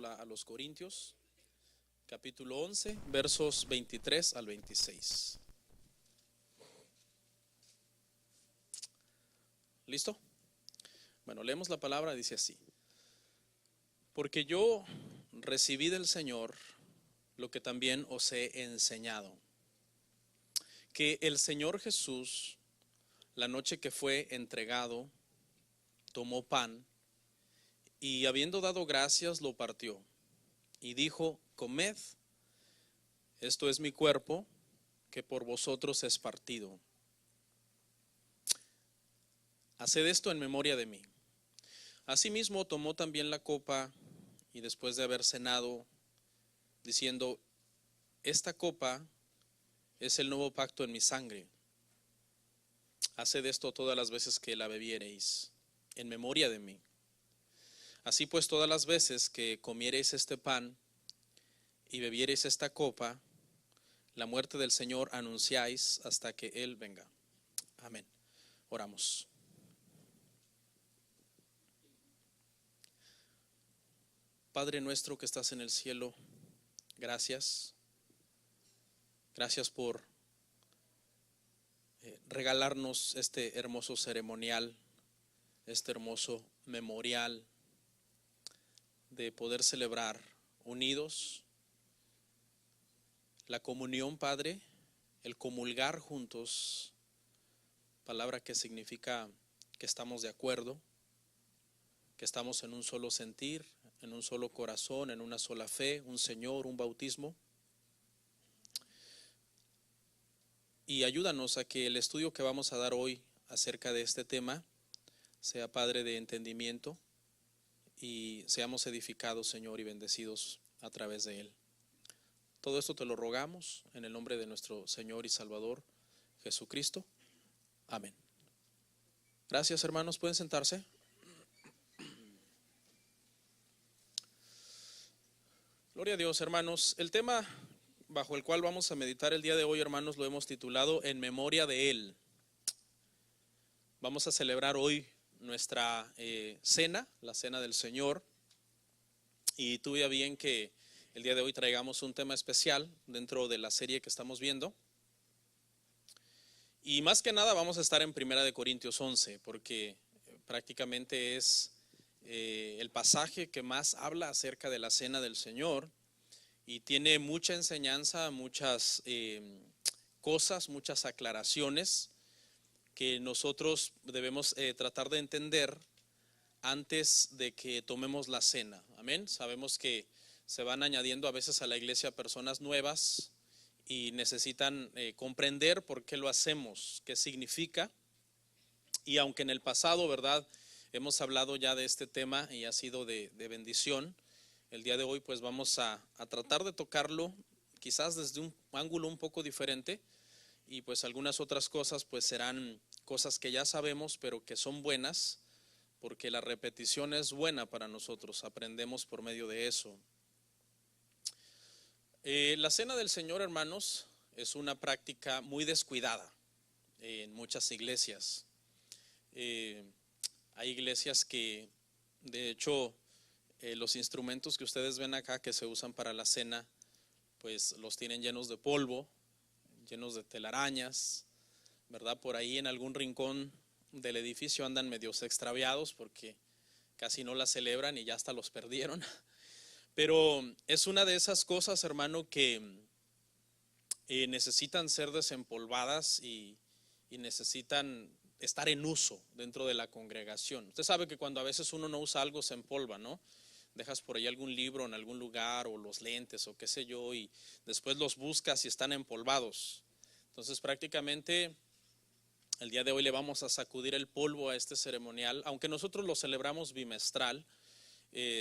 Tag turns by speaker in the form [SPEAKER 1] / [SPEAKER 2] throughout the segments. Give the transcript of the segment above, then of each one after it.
[SPEAKER 1] epístola a los Corintios, capítulo 11, versos 23 al 26. ¿Listo? Bueno, leemos la palabra, dice así: porque yo recibí del Señor lo que también os he enseñado, que el Señor Jesús, la noche que fue entregado, tomó pan, y habiendo dado gracias, lo partió, y dijo: comed, esto es mi cuerpo, que por vosotros es partido. Haced esto en memoria de mí. Asimismo tomó también la copa, y después de haber cenado, diciendo: esta copa es el nuevo pacto en mi sangre. Haced esto todas las veces que la bebiereis, en memoria de mí. Así pues, todas las veces que comiereis este pan y bebiereis esta copa, la muerte del Señor anunciáis hasta que Él venga. Amén. Oramos. Padre nuestro que estás en el cielo, gracias. Gracias por regalarnos este hermoso ceremonial, este hermoso memorial de poder celebrar unidos la comunión, Padre, el comulgar juntos, palabra que significa que estamos de acuerdo, que estamos en un solo sentir, en un solo corazón, en una sola fe, un Señor, un bautismo. Y ayúdanos a que el estudio que vamos a dar hoy acerca de este tema sea, Padre, de entendimiento, y seamos edificados, Señor, y bendecidos a través de Él. Todo esto te lo rogamos en el nombre de nuestro Señor y Salvador Jesucristo. Amén. Gracias, hermanos. ¿Pueden sentarse? Gloria a Dios, hermanos. El tema bajo el cual vamos a meditar el día de hoy, hermanos, lo hemos titulado En memoria de Él. Vamos a celebrar hoy nuestra cena, la cena del Señor, y tuve a bien que el día de hoy traigamos un tema especial dentro de la serie que estamos viendo. Y más que nada vamos a estar en 1 Corintios 11, porque prácticamente es el pasaje que más habla acerca de la cena del Señor, y tiene mucha enseñanza, muchas cosas, muchas aclaraciones que nosotros debemos tratar de entender antes de que tomemos la cena. Amén. Sabemos que se van añadiendo a veces a la iglesia personas nuevas y necesitan comprender por qué lo hacemos, qué significa. Y aunque en el pasado, ¿verdad?, hemos hablado ya de este tema y ha sido de bendición, el día de hoy pues vamos a tratar de tocarlo quizás desde un ángulo un poco diferente, y pues algunas otras cosas pues serán cosas que ya sabemos, pero que son buenas, porque la repetición es buena para nosotros, aprendemos por medio de eso. La cena del Señor, hermanos, es una práctica muy descuidada en muchas iglesias. Hay iglesias que, de hecho, los instrumentos que ustedes ven acá que se usan para la cena, pues los tienen llenos de polvo, llenos de telarañas, ¿verdad? Por ahí en algún rincón del edificio andan medios extraviados porque casi no la celebran y ya hasta los perdieron. Pero es una de esas cosas, hermano, que necesitan ser desempolvadas y necesitan estar en uso dentro de la congregación. Usted sabe que cuando a veces uno no usa algo se empolva, ¿no? Dejas por ahí algún libro en algún lugar, o los lentes o qué sé yo, y después los buscas y están empolvados. Entonces prácticamente el día de hoy le vamos a sacudir el polvo a este ceremonial. Aunque nosotros lo celebramos bimestral,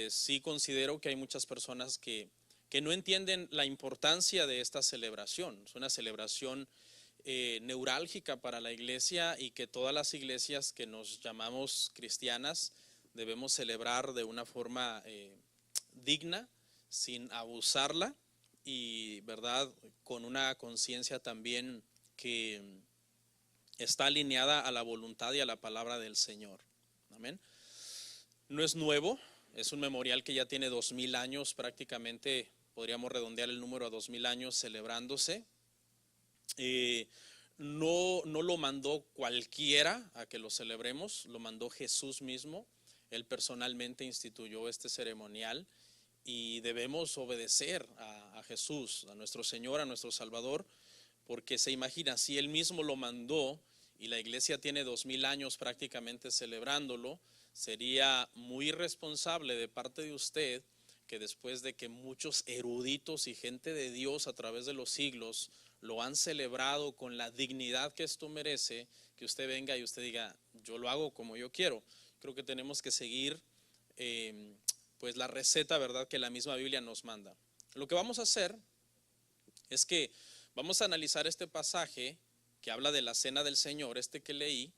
[SPEAKER 1] sí considero que hay muchas personas que no entienden la importancia de esta celebración. Es una celebración neurálgica para la iglesia, y que todas las iglesias que nos llamamos cristianas debemos celebrar de una forma digna, sin abusarla, y verdad, con una conciencia también que está alineada a la voluntad y a la palabra del Señor. Amén. No es nuevo Es un memorial que ya tiene 2000 años, prácticamente podríamos redondear el número a 2000 años celebrándose. No lo mandó cualquiera a que lo celebremos, lo mandó Jesús mismo. Él personalmente instituyó este ceremonial y debemos obedecer a Jesús, a nuestro Señor, a nuestro Salvador, porque se imagina, si Él mismo lo mandó y la iglesia tiene 2000 años prácticamente celebrándolo, sería muy irresponsable de parte de usted que después de que muchos eruditos y gente de Dios a través de los siglos lo han celebrado con la dignidad que esto merece, que usted venga y usted diga, yo lo hago como yo quiero. Creo que tenemos que seguir pues la receta, ¿verdad?, que la misma Biblia nos manda. Lo que vamos a hacer es que vamos a analizar este pasaje que habla de la cena del Señor, este que leí,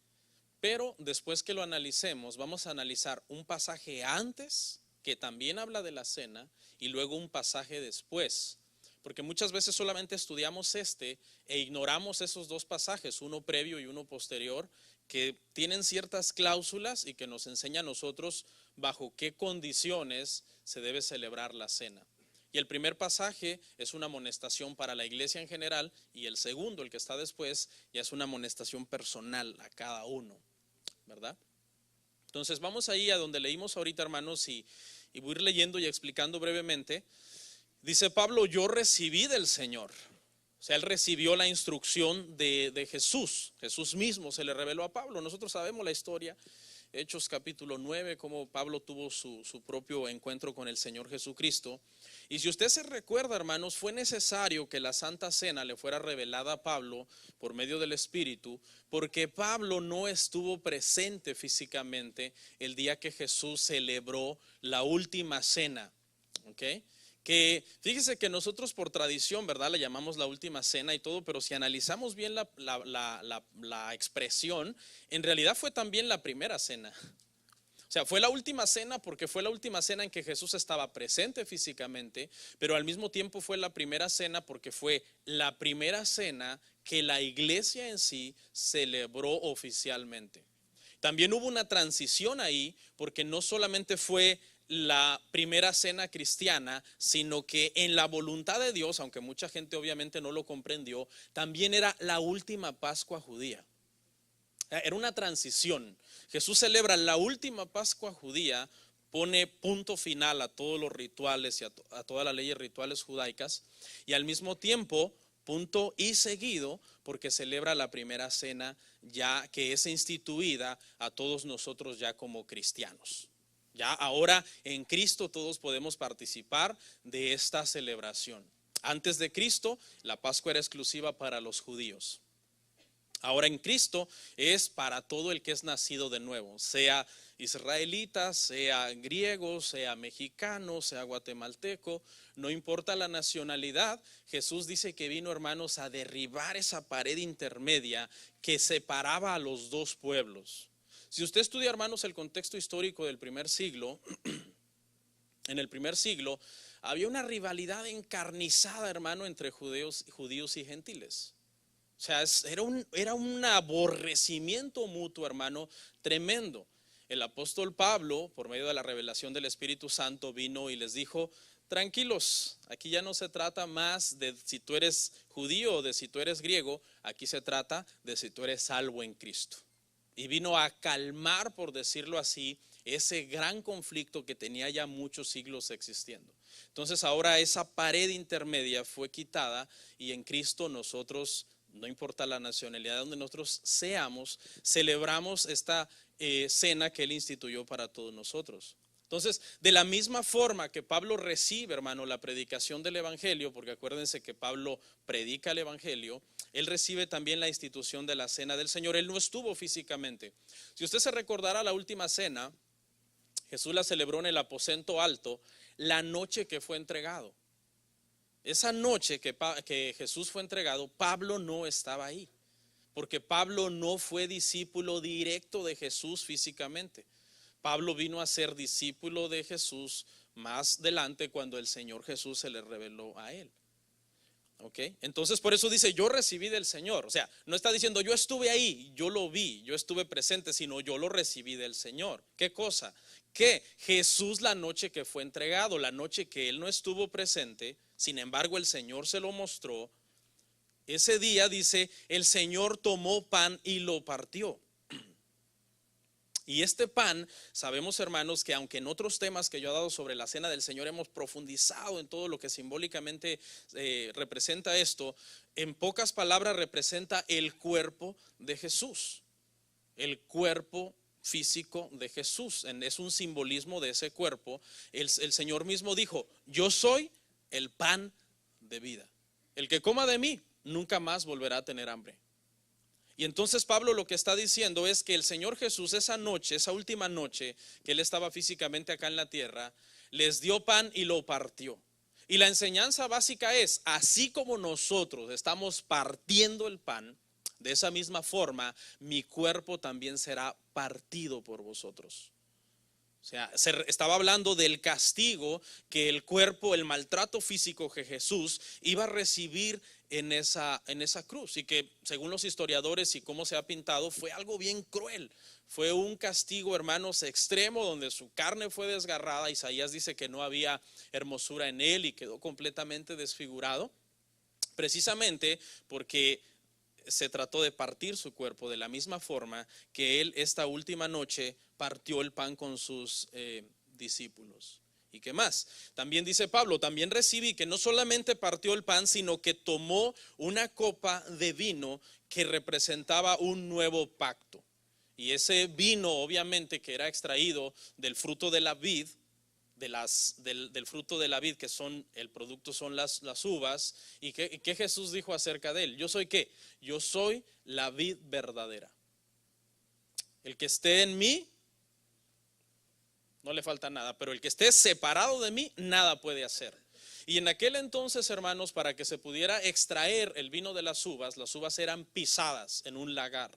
[SPEAKER 1] pero después que lo analicemos, vamos a analizar un pasaje antes que también habla de la cena y luego un pasaje después. Porque muchas veces solamente estudiamos e ignoramos esos dos pasajes, uno previo y uno posterior, que tienen ciertas cláusulas y que nos enseña a nosotros bajo qué condiciones se debe celebrar la cena. Y el primer pasaje es una amonestación para la iglesia en general, y el segundo, el que está después, ya es una amonestación personal a cada uno, ¿verdad? Entonces vamos ahí a donde leímos ahorita, hermanos, y voy a ir leyendo y explicando brevemente. Dice Pablo, yo recibí del Señor. O sea, él recibió la instrucción de Jesús. Jesús mismo se le reveló a Pablo. Nosotros sabemos la historia, Hechos capítulo 9, cómo Pablo tuvo su propio encuentro con el Señor Jesucristo. Y si usted se recuerda, hermanos, fue necesario que la Santa Cena le fuera revelada a Pablo por medio del Espíritu, porque Pablo no estuvo presente físicamente el día que Jesús celebró la última cena. ¿Ok? Que fíjese que nosotros por tradición, ¿verdad?, la llamamos la última cena y todo, pero si analizamos bien la expresión, en realidad fue también la primera cena. O sea, fue la última cena porque fue la última cena en que Jesús estaba presente físicamente, pero al mismo tiempo fue la primera cena porque fue la primera cena que la iglesia en sí celebró oficialmente. También hubo una transición ahí porque no solamente fue la primera cena cristiana, sino que en la voluntad de Dios, aunque mucha gente obviamente no lo comprendió, también era la última Pascua judía. Era una transición. Jesús celebra la última Pascua judía, pone punto final a todos los rituales y a todas las leyes rituales judaicas, y al mismo tiempo punto y seguido porque celebra la primera cena ya que es instituida a todos nosotros ya como cristianos. Ya ahora en Cristo todos podemos participar de esta celebración. Antes de Cristo, la Pascua era exclusiva para los judíos. Ahora en Cristo es para todo el que es nacido de nuevo, sea israelita, sea griego, sea mexicano, sea guatemalteco, no importa la nacionalidad. Jesús dice que vino, hermanos, a derribar esa pared intermedia que separaba a los dos pueblos. Si usted estudia, hermanos, el contexto histórico del primer siglo, en el primer siglo había una rivalidad encarnizada, hermano, entre judíos y gentiles. O sea, era un aborrecimiento mutuo, hermano, tremendo. El apóstol Pablo, por medio de la revelación del Espíritu Santo, vino y les dijo, tranquilos, aquí ya no se trata más de si tú eres judío o de si tú eres griego, aquí se trata de si tú eres salvo en Cristo. Y vino a calmar, por decirlo así, ese gran conflicto que tenía ya muchos siglos existiendo. Entonces ahora esa pared intermedia fue quitada y en Cristo nosotros, no importa la nacionalidad donde nosotros seamos, celebramos esta cena que Él instituyó para todos nosotros. Entonces, de la misma forma que Pablo recibe, hermano, la predicación del Evangelio, porque acuérdense que Pablo predica el Evangelio, él recibe también la institución de la cena del Señor. Él no estuvo físicamente. Si usted se recordará la última cena, Jesús la celebró en el aposento alto la noche que fue entregado. Esa noche que Jesús fue entregado, Pablo no estaba ahí, porque Pablo no fue discípulo directo de Jesús físicamente. Pablo vino a ser discípulo de Jesús más adelante cuando el Señor Jesús se le reveló a él. ¿Ok? Entonces por eso dice, yo recibí del Señor. O sea, no está diciendo, yo estuve ahí, yo lo vi, yo estuve presente, sino yo lo recibí del Señor. ¿Qué cosa? Que Jesús, la noche que fue entregado, la noche que él no estuvo presente, sin embargo el Señor se lo mostró. Ese día dice, el Señor tomó pan y lo partió. Y este pan, sabemos hermanos que aunque en otros temas que yo he dado sobre la cena del Señor hemos profundizado en todo lo que simbólicamente representa esto, en pocas palabras representa el cuerpo de Jesús, el cuerpo físico de Jesús, es un simbolismo de ese cuerpo. El Señor mismo dijo, yo soy el pan de vida, el que coma de mí nunca más volverá a tener hambre. Y entonces Pablo lo que está diciendo es que el Señor Jesús esa noche, esa última noche que él estaba físicamente acá en la tierra, les dio pan y lo partió. Y la enseñanza básica es, así como nosotros estamos partiendo el pan, de esa misma forma mi cuerpo también será partido por vosotros. O sea, se estaba hablando del castigo que el cuerpo, el maltrato físico que Jesús iba a recibir en esa cruz, y que según los historiadores y cómo se ha pintado fue algo bien cruel. Fue un castigo, hermanos, extremo, donde su carne fue desgarrada. Isaías dice que no había hermosura en él y quedó completamente desfigurado, precisamente porque se trató de partir su cuerpo de la misma forma que él esta última noche partió el pan con sus discípulos. ¿Y qué más? También dice Pablo, también recibí que no solamente partió el pan, sino que tomó una copa de vino que representaba un nuevo pacto. Y ese vino obviamente que era extraído del fruto de la vid, del fruto de la vid, que son el producto, son las uvas. ¿Y qué Jesús dijo acerca de él? Yo soy ¿qué? Yo soy la vid verdadera. El que esté en mí no le falta nada, pero el que esté separado de mí nada puede hacer. Y en aquel entonces, hermanos, para que se pudiera extraer el vino de las uvas eran pisadas en un lagar.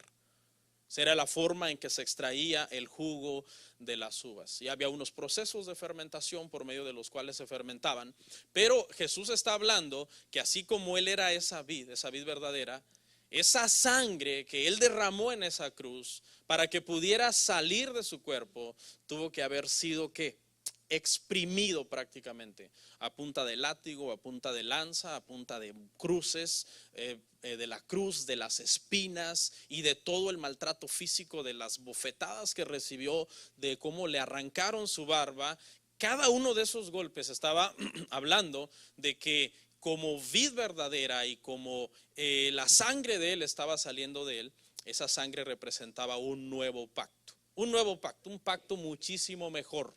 [SPEAKER 1] Esa era la forma en que se extraía el jugo de las uvas. Y había unos procesos de fermentación por medio de los cuales se fermentaban. Pero Jesús está hablando que así como él era esa vid verdadera, esa sangre que él derramó en esa cruz para que pudiera salir de su cuerpo, tuvo que haber sido ¿qué? Exprimido prácticamente, a punta de látigo, a punta de lanza, a punta de cruces, de la cruz, de las espinas y de todo el maltrato físico, de las bofetadas que recibió, de cómo le arrancaron su barba. Cada uno de esos golpes estaba hablando de que como vid verdadera y como la sangre de él estaba saliendo de él, esa sangre representaba un nuevo pacto, un pacto muchísimo mejor.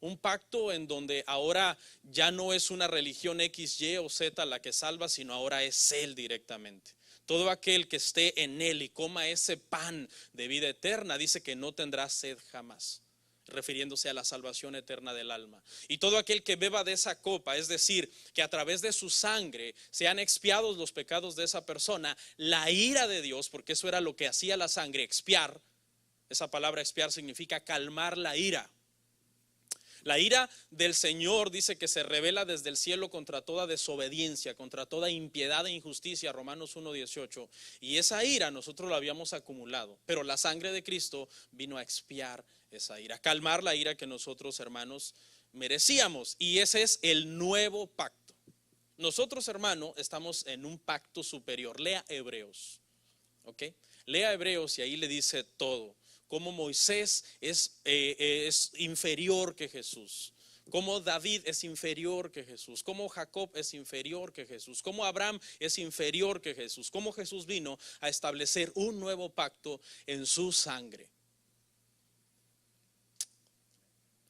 [SPEAKER 1] Un pacto en donde ahora ya no es una religión X, Y o Z la que salva, sino ahora es Él directamente. Todo aquel que esté en Él y coma ese pan de vida eterna, dice que no tendrá sed jamás, refiriéndose a la salvación eterna del alma. Y todo aquel que beba de esa copa, es decir, que a través de su sangre sean expiados los pecados de esa persona, la ira de Dios, porque eso era lo que hacía la sangre, expiar. Esa palabra expiar significa calmar la ira. La ira del Señor dice que se revela desde el cielo contra toda desobediencia, contra toda impiedad e injusticia, Romanos 1:18. Y esa ira nosotros la habíamos acumulado, pero la sangre de Cristo vino a expiar esa ira, a calmar la ira que nosotros, hermanos, merecíamos. Y ese es el nuevo pacto. Nosotros, hermano, estamos en un pacto superior. Lea Hebreos, ¿ok? Lea Hebreos y ahí le dice todo. Cómo Moisés es inferior que Jesús, cómo David es inferior que Jesús, cómo Jacob es inferior que Jesús, cómo Abraham es inferior que Jesús, cómo Jesús vino a establecer un nuevo pacto en su sangre.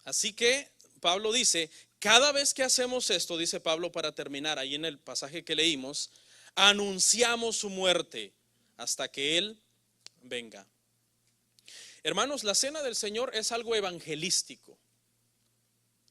[SPEAKER 1] Así que Pablo dice, cada vez que hacemos esto, dice Pablo para terminar, ahí en el pasaje que leímos, anunciamos su muerte hasta que Él venga. Hermanos, la cena del Señor es algo evangelístico.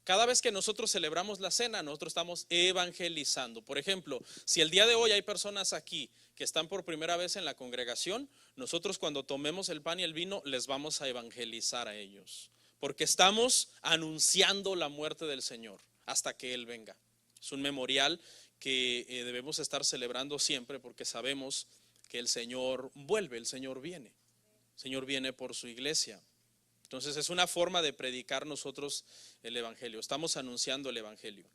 [SPEAKER 1] Cada vez que nosotros celebramos la cena, nosotros estamos evangelizando. Por ejemplo, si el día de hoy hay personas aquí que están por primera vez en la congregación, nosotros cuando tomemos el pan y el vino les vamos a evangelizar a ellos, porque estamos anunciando la muerte del Señor hasta que Él venga. Es un memorial que debemos estar celebrando siempre, porque sabemos que el Señor vuelve, el Señor viene. El Señor viene por su iglesia. Entonces es una forma de predicar nosotros el Evangelio. Estamos anunciando el Evangelio.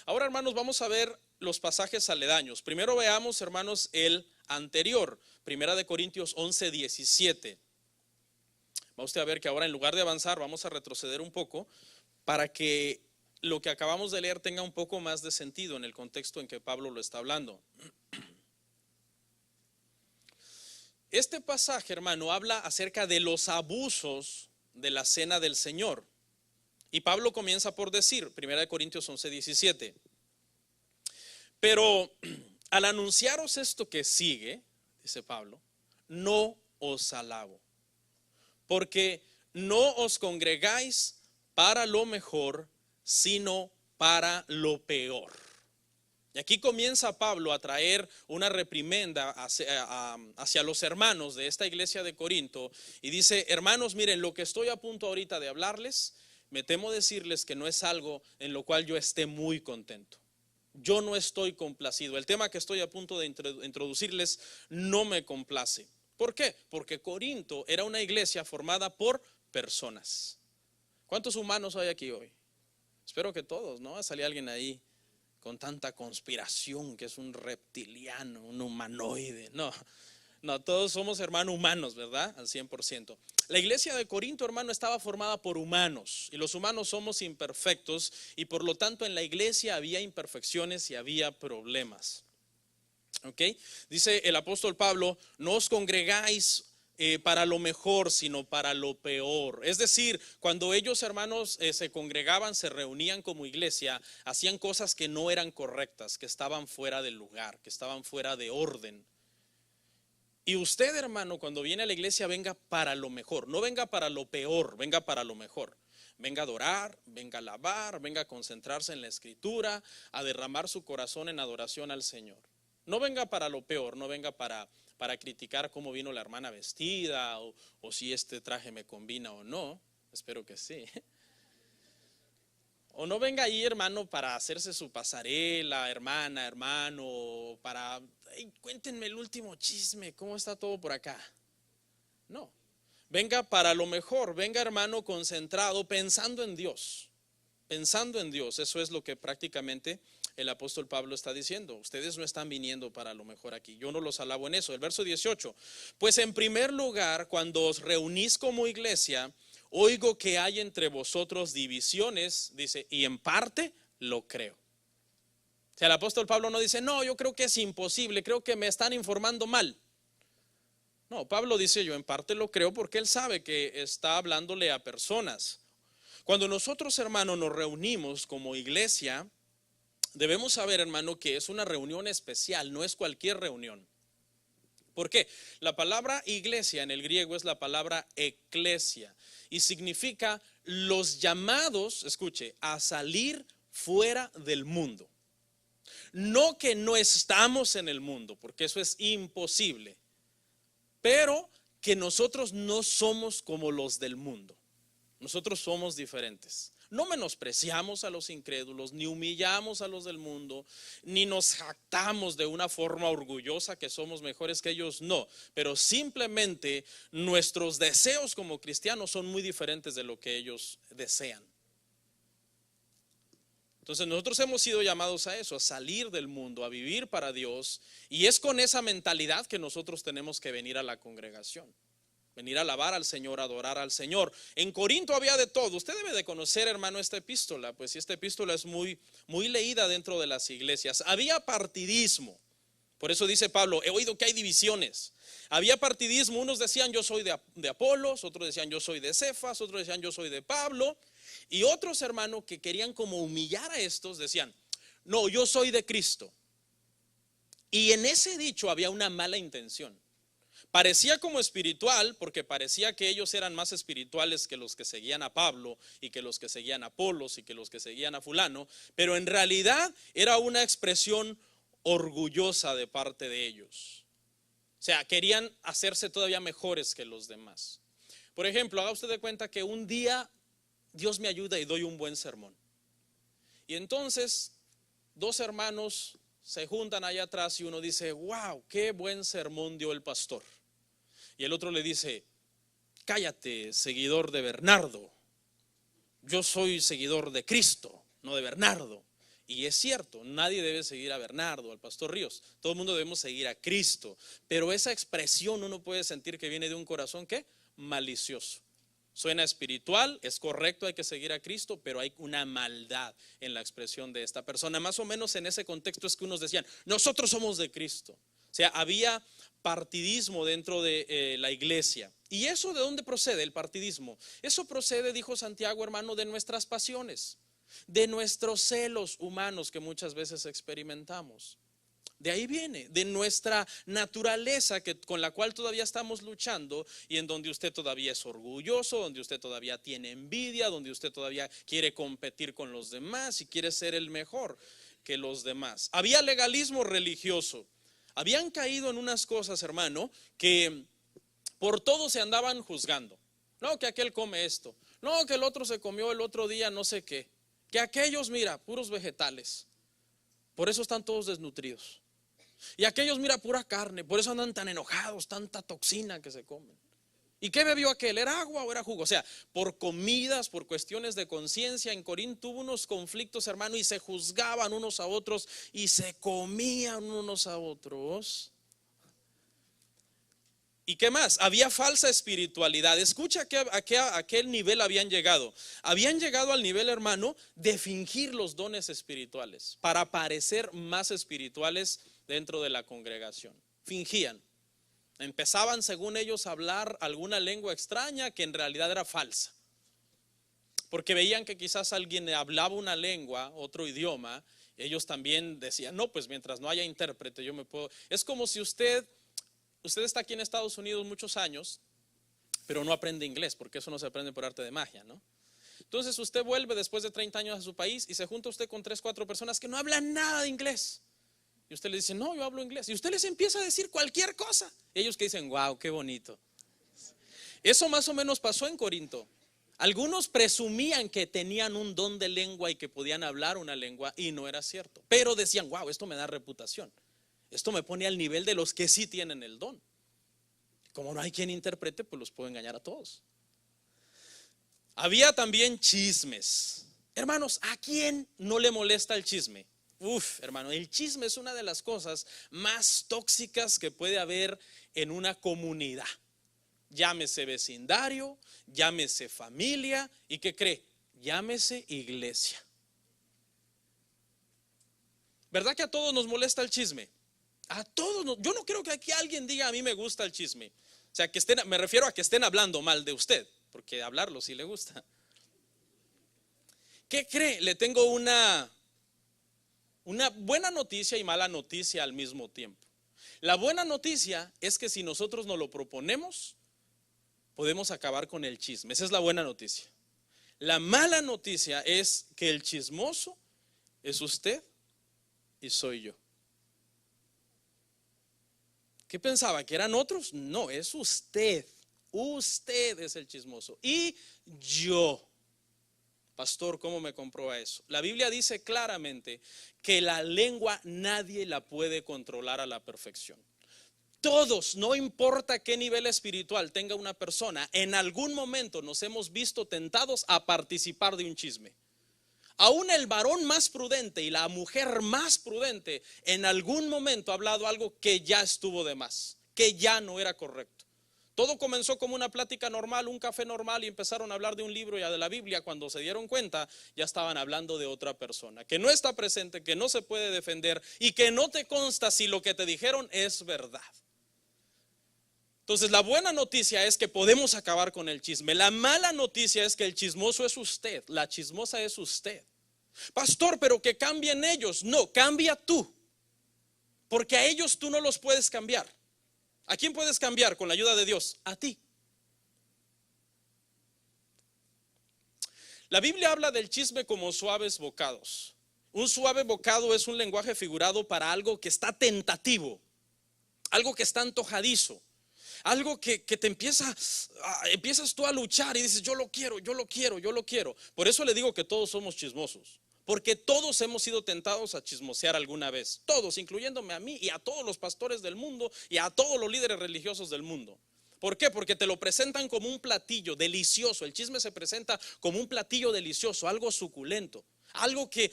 [SPEAKER 1] Ahora, hermanos, vamos a ver los pasajes aledaños. Primero veamos, hermanos, el anterior, 1 Corintios 11:17. Va usted a ver que ahora, en lugar de avanzar, vamos a retroceder un poco para que lo que acabamos de leer tenga un poco más de sentido en el contexto en que Pablo lo está hablando. Este pasaje, hermano, habla acerca de los abusos de la cena del Señor. Y Pablo comienza por decir, 1 Corintios 11:17, pero al anunciaros esto que sigue, dice Pablo, no os alabo, porque no os congregáis para lo mejor, sino para lo peor. Y aquí comienza Pablo a traer una reprimenda hacia los hermanos de esta iglesia de Corinto y dice: hermanos, miren, lo que estoy a punto ahorita de hablarles, me temo decirles que no es algo en lo cual yo esté muy contento. Yo no estoy complacido. El tema que estoy a punto de introducirles no me complace. ¿Por qué? Porque Corinto era una iglesia formada por personas. ¿Cuántos humanos hay aquí hoy? Espero que todos, ¿no? Salía alguien ahí con tanta conspiración que es un reptiliano, un humanoide. No, todos somos hermanos humanos, ¿verdad? Al 100%. La iglesia de Corinto, hermano, estaba formada por humanos, y los humanos somos imperfectos, y por lo tanto en la iglesia había imperfecciones y había problemas. ¿Ok? Dice el apóstol Pablo: no os congregáis para lo mejor, sino para lo peor. Es decir, cuando ellos, hermanos, se congregaban, se reunían como iglesia, hacían cosas que no eran correctas, que estaban fuera del lugar, que estaban fuera de orden. Y usted, hermano, cuando viene a la iglesia, venga para lo mejor, no venga para lo peor, venga para lo mejor. Venga a adorar, venga a alabar, venga a concentrarse en la escritura, a derramar su corazón en adoración al Señor. No venga para lo peor, no venga para criticar cómo vino la hermana vestida o si este traje me combina o no. Espero que sí. O no venga ahí, hermano, para hacerse su pasarela, hermana, hermano, para: hey, cuéntenme el último chisme, ¿cómo está todo por acá? No. Venga para lo mejor, venga, hermano, concentrado, pensando en Dios. Pensando en Dios. Eso es lo que prácticamente el apóstol Pablo está diciendo. Ustedes no están viniendo para lo mejor aquí. Yo no los alabo en eso. El verso 18. Pues en primer lugar, cuando os reunís como iglesia, oigo que hay entre vosotros divisiones, dice, y en parte lo creo. O sea, el apóstol Pablo no dice: no, yo creo que es imposible, creo que me están informando mal. No, Pablo dice: yo en parte lo creo, porque él sabe que está hablándole a personas. Cuando nosotros, hermano, nos reunimos como iglesia, debemos saber, hermano, que es una reunión especial, no es cualquier reunión. ¿Por qué? La palabra iglesia en el griego es la palabra eclesia y significa los llamados, escuche, a salir fuera del mundo. No que no estamos en el mundo, porque eso es imposible, pero que nosotros no somos como los del mundo. Nosotros somos diferentes. No menospreciamos a los incrédulos, ni humillamos a los del mundo, ni nos jactamos de una forma orgullosa que somos mejores que ellos, no. Pero simplemente nuestros deseos como cristianos son muy diferentes de lo que ellos desean. Entonces nosotros hemos sido llamados a eso, a salir del mundo, a vivir para Dios, y es con esa mentalidad que nosotros tenemos que venir a la congregación. Venir a alabar al Señor, a adorar al Señor. En Corinto había de todo. Usted debe de conocer, hermano, esta epístola, pues esta epístola es muy leída dentro de las iglesias. Había partidismo. Por eso dice Pablo: he oído que hay divisiones. Había partidismo. Unos decían: yo soy de Apolos, otros decían: yo soy de Cefas, otros decían: yo soy de Pablo. Y otros, hermano, que querían como humillar a estos, decían: no, yo soy de Cristo. Y en ese dicho había una mala intención. Parecía como espiritual, porque parecía que ellos eran más espirituales que los que seguían a Pablo y que los que seguían a Apolos y que los que seguían a fulano, pero en realidad era una expresión orgullosa de parte de ellos. O sea, querían hacerse todavía mejores que los demás. Por ejemplo, haga usted de cuenta que un día Dios me ayuda y doy un buen sermón. Y entonces 2 hermanos se juntan allá atrás y uno dice, wow, qué buen sermón dio el pastor. Y el otro le dice, cállate, seguidor de Bernardo. Yo soy seguidor de Cristo, no de Bernardo. Y es cierto, nadie debe seguir a Bernardo, al pastor Ríos. Todo el mundo debemos seguir a Cristo. Pero esa expresión uno puede sentir que viene de un corazón, ¿qué? Malicioso. Suena espiritual, es correcto, hay que seguir a Cristo, pero hay una maldad en la expresión de esta persona. Más o menos en ese contexto es que unos decían, nosotros somos de Cristo. O sea, había partidismo dentro de la iglesia. ¿Y eso de dónde procede el partidismo? Eso procede, dijo Santiago, hermano, de nuestras pasiones, de nuestros celos humanos que muchas veces experimentamos. De ahí viene, de nuestra naturaleza con la cual todavía estamos luchando, y en donde usted todavía es orgulloso, donde usted todavía tiene envidia, donde usted todavía quiere competir con los demás y quiere ser el mejor que los demás. Había legalismo religioso. Habían caído en unas cosas, hermano, que por todo se andaban juzgando. No, que aquel come esto. No, que el otro se comió el otro día no sé qué. Que aquellos, mira, puros vegetales. Por eso están todos desnutridos. Y aquellos, mira, pura carne. Por eso andan tan enojados, tanta toxina que se comen. ¿Y qué bebió aquel? ¿Era agua o era jugo? O sea, por comidas, por cuestiones de conciencia. En Corinto hubo unos conflictos, hermano, y se juzgaban unos a otros y se comían unos a otros. ¿Y qué más? Había falsa espiritualidad. Escucha a qué nivel habían llegado. Habían llegado al nivel, hermano, de fingir los dones espirituales para parecer más espirituales dentro de la congregación. Fingían. Empezaban, según ellos, a hablar alguna lengua extraña que en realidad era falsa. Porque veían que quizás alguien hablaba una lengua, otro idioma. Ellos también decían, no, pues mientras no haya intérprete yo me puedo. Es como si usted está aquí en Estados Unidos muchos años, pero no aprende inglés, porque eso no se aprende por arte de magia, ¿no? Entonces usted vuelve después de 30 años a su país y se junta usted con 3, 4 personas que no hablan nada de inglés. Y usted les dice, no, yo hablo inglés. Y usted les empieza a decir cualquier cosa. Y ellos que dicen, wow, qué bonito. Eso más o menos pasó en Corinto. Algunos presumían que tenían un don de lengua y que podían hablar una lengua, y no era cierto. Pero decían, wow, esto me da reputación. Esto me pone al nivel de los que sí tienen el don. Como no hay quien interprete, pues los puedo engañar a todos. Había también chismes. Hermanos, ¿a quién no le molesta el chisme? Hermano, el chisme es una de las cosas más tóxicas que puede haber en una comunidad. Llámese vecindario, llámese familia, ¿y qué cree? Llámese iglesia. ¿Verdad que a todos nos molesta el chisme? A todos, yo no creo que aquí alguien diga a mí me gusta el chisme. O sea, me refiero a que estén hablando mal de usted, porque hablarlo sí le gusta. ¿Qué cree? Le tengo una buena noticia y mala noticia al mismo tiempo. La buena noticia es que si nosotros nos lo proponemos, podemos acabar con el chisme. Esa es la buena noticia. La mala noticia es que el chismoso es usted y soy yo. ¿Qué pensaba? ¿Que eran otros? No, es usted. Usted es el chismoso. Y yo. Pastor, ¿cómo me comprueba eso? La Biblia dice claramente que la lengua nadie la puede controlar a la perfección. Todos, no importa qué nivel espiritual tenga una persona, en algún momento nos hemos visto tentados a participar de un chisme. Aún el varón más prudente y la mujer más prudente en algún momento ha hablado algo que ya estuvo de más, que ya no era correcto. Todo comenzó como una plática normal, un café normal, y empezaron a hablar de un libro ya de la Biblia. Cuando se dieron cuenta, ya estaban hablando de otra persona que no está presente, que no se puede defender y que no te consta si lo que te dijeron es verdad. Entonces, la buena noticia es que podemos acabar con el chisme. La mala noticia es que el chismoso es usted, la chismosa es usted. Pastor, pero que cambien ellos. No, cambia tú, porque a ellos tú no los puedes cambiar. ¿A quién puedes cambiar con la ayuda de Dios? A ti. La Biblia habla del chisme como suaves bocados. Un suave bocado es un lenguaje figurado para algo que está tentativo, algo que está antojadizo, algo que te empiezas tú a luchar y dices, yo lo quiero, yo lo quiero, yo lo quiero. Por eso le digo que todos somos chismosos, Porque todos hemos sido tentados a chismosear alguna vez, todos, incluyéndome a mí y a todos los pastores del mundo y a todos los líderes religiosos del mundo. ¿Por qué? Porque te lo presentan como un platillo delicioso. El chisme se presenta como un platillo delicioso, algo suculento, algo que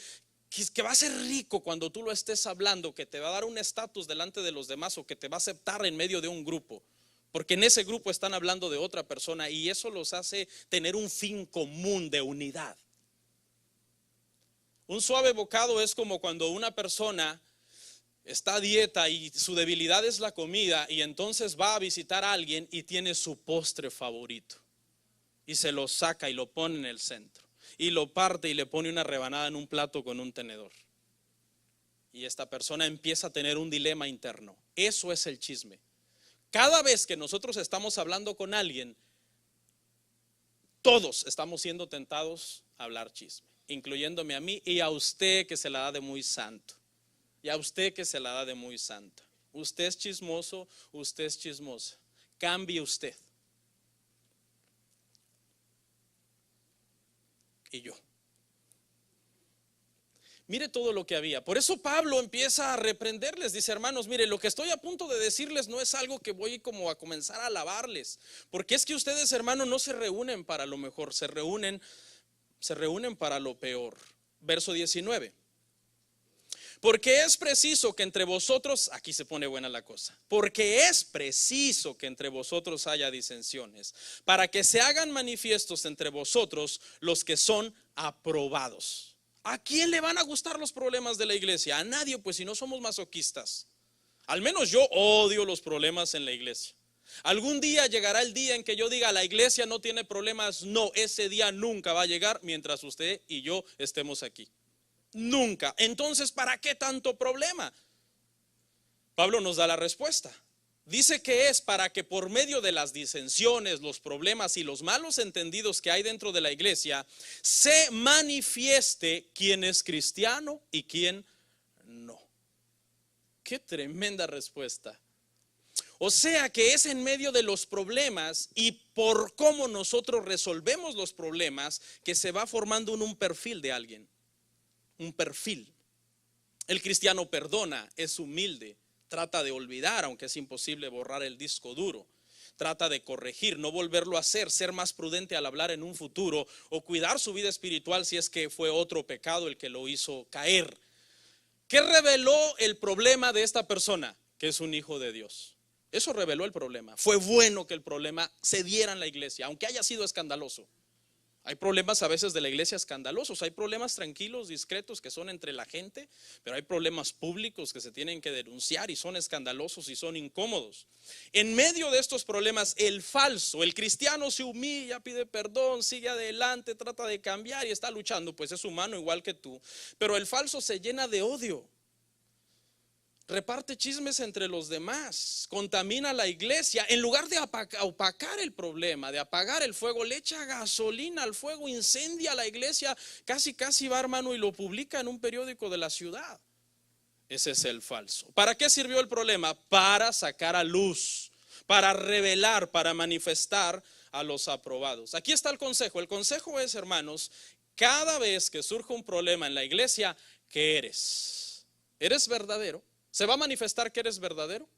[SPEAKER 1] va a ser rico cuando tú lo estés hablando, que te va a dar un estatus delante de los demás o que te va a aceptar en medio de un grupo. Porque en ese grupo están hablando de otra persona y eso los hace tener un fin común de unidad. Un suave bocado es como cuando una persona está a dieta y su debilidad es la comida y entonces va a visitar a alguien y tiene su postre favorito y se lo saca y lo pone en el centro y lo parte y le pone una rebanada en un plato con un tenedor. Y esta persona empieza a tener un dilema interno. Eso es el chisme. Cada vez que nosotros estamos hablando con alguien, todos estamos siendo tentados a hablar chisme, incluyéndome a mí y a usted que se la da de muy santo. Y a usted que se la da de muy santa. Usted es chismoso, usted es chismosa. Cambie usted. Y yo. Mire todo lo que había. Por eso Pablo empieza a reprenderles. Dice, hermanos, mire, lo que estoy a punto de decirles no es algo que voy como a comenzar a alabarles. Porque es que ustedes, hermanos, no se reúnen para lo mejor, se reúnen para lo peor. Verso 19. Porque es preciso que entre vosotros, aquí se pone buena la cosa, porque es preciso que entre vosotros haya disensiones, para que se hagan manifiestos entre vosotros los que son aprobados. ¿A quién le van a gustar los problemas de la iglesia? A nadie, pues si no somos masoquistas. Al menos yo odio los problemas en la iglesia. Algún día llegará el día en que yo diga, la iglesia no tiene problemas. No, ese día nunca va a llegar mientras usted y yo estemos aquí. Nunca. Entonces, ¿para qué tanto problema? Pablo nos da la respuesta. Dice que es para que por medio de las disensiones, los problemas y los malos entendidos que hay dentro de la iglesia, se manifieste quién es cristiano y quién no. Qué tremenda respuesta. O sea que es en medio de los problemas y por cómo nosotros resolvemos los problemas que se va formando un perfil de alguien. Un perfil. El cristiano perdona, es humilde, trata de olvidar, aunque es imposible borrar el disco duro. Trata de corregir, no volverlo a hacer, ser más prudente al hablar en un futuro o cuidar su vida espiritual si es que fue otro pecado el que lo hizo caer. ¿Qué reveló el problema de esta persona? Que es un hijo de Dios. Eso reveló el problema. Fue bueno que el problema se diera en la iglesia, aunque haya sido escandaloso. Hay problemas a veces de la iglesia escandalosos, hay problemas tranquilos, discretos que son entre la gente, pero hay problemas públicos que se tienen que denunciar y son escandalosos y son incómodos. En medio de estos problemas, el falso, el cristiano se humilla, pide perdón, sigue adelante, trata de cambiar y está luchando, pues es humano igual que tú, pero el falso se llena de odio. Reparte chismes entre los demás, contamina la iglesia. En lugar de opacar el problema, de apagar el fuego, le echa gasolina al fuego, incendia la iglesia, casi va, hermano, y lo publica en un periódico de la ciudad. Ese es el falso. ¿Para qué sirvió el problema? Para sacar a luz, para revelar, para manifestar a los aprobados. Aquí está el consejo. El consejo es, hermanos, cada vez que surja un problema en la iglesia, ¿qué eres? ¿Eres verdadero? ¿Se va a manifestar que eres verdadero?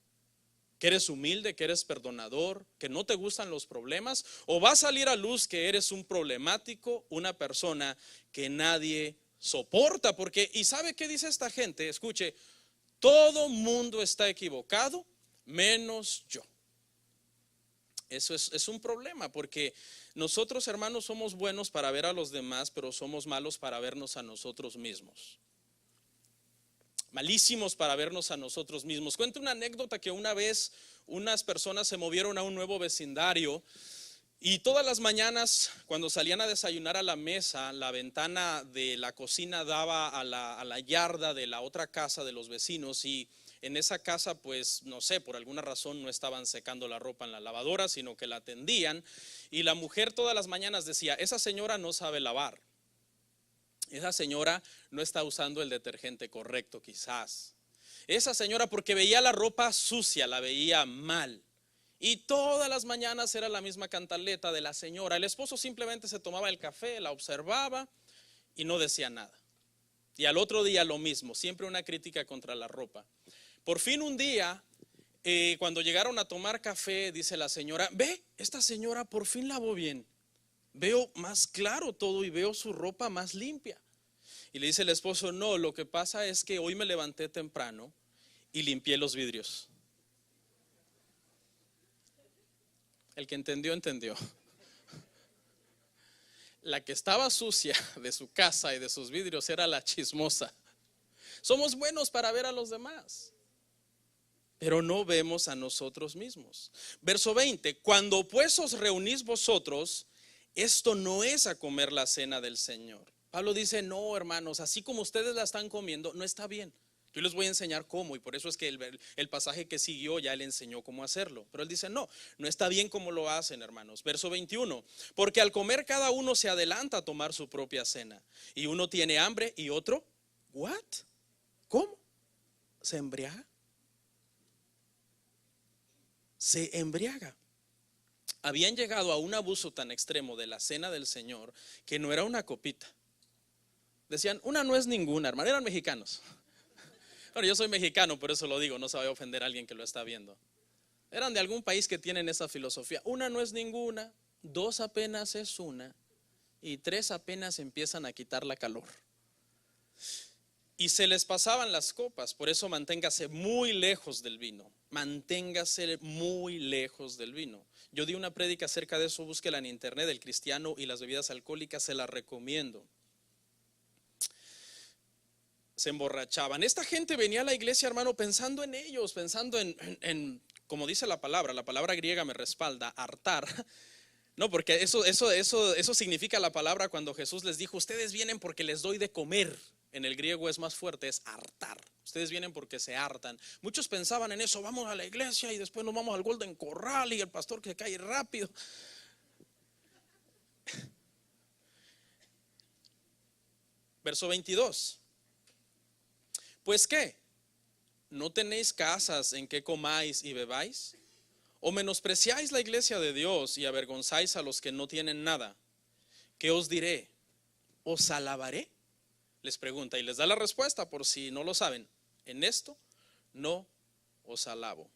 [SPEAKER 1] ¿Que eres humilde, que eres perdonador, que no te gustan los problemas? ¿O va a salir a luz que eres un problemático, una persona que nadie soporta? Porque, ¿y sabe qué dice esta gente? Escuche, todo mundo está equivocado, menos yo. Eso es un problema, porque nosotros, hermanos, somos buenos para ver a los demás, pero somos malos para vernos a nosotros mismos. Malísimos para vernos a nosotros mismos. Cuento una anécdota que una vez unas personas se movieron a un nuevo vecindario y todas las mañanas cuando salían a desayunar a la mesa, la ventana de la cocina daba a la yarda de la otra casa de los vecinos y en esa casa, pues no sé, por alguna razón no estaban secando la ropa en la lavadora, sino que la tendían y la mujer todas las mañanas decía, esa señora no sabe lavar. Esa señora no está usando el detergente correcto quizás. Esa señora porque veía la ropa sucia, la veía mal. Y todas las mañanas era la misma cantaleta de la señora. El esposo simplemente se tomaba el café, la observaba y no decía nada. Y al otro día lo mismo, siempre una crítica contra la ropa. Por fin un día, cuando llegaron a tomar café, dice la señora, ve, esta señora por fin lavó bien. Veo más claro todo y veo su ropa más limpia. Y le dice el esposo, no, lo que pasa es que hoy me levanté temprano y limpié los vidrios. El que entendió, entendió. La que estaba sucia de su casa y de sus vidrios era la chismosa. Somos buenos para ver a los demás, pero no vemos a nosotros mismos. Verso 20, cuando pues os reunís vosotros, esto no es a comer la cena del Señor. Pablo dice, no, hermanos, así como ustedes la están comiendo, no está bien. Yo les voy a enseñar cómo, y por eso es que el pasaje que siguió ya le enseñó cómo hacerlo. Pero él dice, no, no está bien como lo hacen, hermanos. Verso 21, porque al comer cada uno se adelanta a tomar su propia cena. Y uno tiene hambre y otro, ¿what? ¿Cómo? ¿Se embriaga? Se embriaga. Habían llegado a un abuso tan extremo de la cena del Señor que no era una copita. Decían, una no es ninguna, hermano, eran mexicanos. Bueno, yo soy mexicano, por eso lo digo, no se vaya a ofender a alguien que lo está viendo. Eran de algún país que tienen esa filosofía. Una no es ninguna, dos apenas es una y tres apenas empiezan a quitar la calor. Y se les pasaban las copas, por eso manténgase muy lejos del vino. Manténgase muy lejos del vino. Yo di una prédica acerca de eso, búsquela en internet, el cristiano y las bebidas alcohólicas, se la recomiendo. Se emborrachaban. Esta gente venía a la iglesia, hermano, pensando en ellos, pensando en como dice la palabra griega me respalda, hartar. No, porque eso significa la palabra cuando Jesús les dijo, ustedes vienen porque les doy de comer. En el griego es más fuerte, es hartar. Ustedes vienen porque se hartan. Muchos pensaban en eso, vamos a la iglesia y después nos vamos al Golden Corral y el pastor que cae rápido. Verso 22. Pues ¿qué? ¿No tenéis casas en que comáis y bebáis? ¿O menospreciáis la iglesia de Dios y avergonzáis a los que no tienen nada? ¿Qué os diré? ¿Os alabaré? Les pregunta y les da la respuesta por si no lo saben. En esto no os alabo.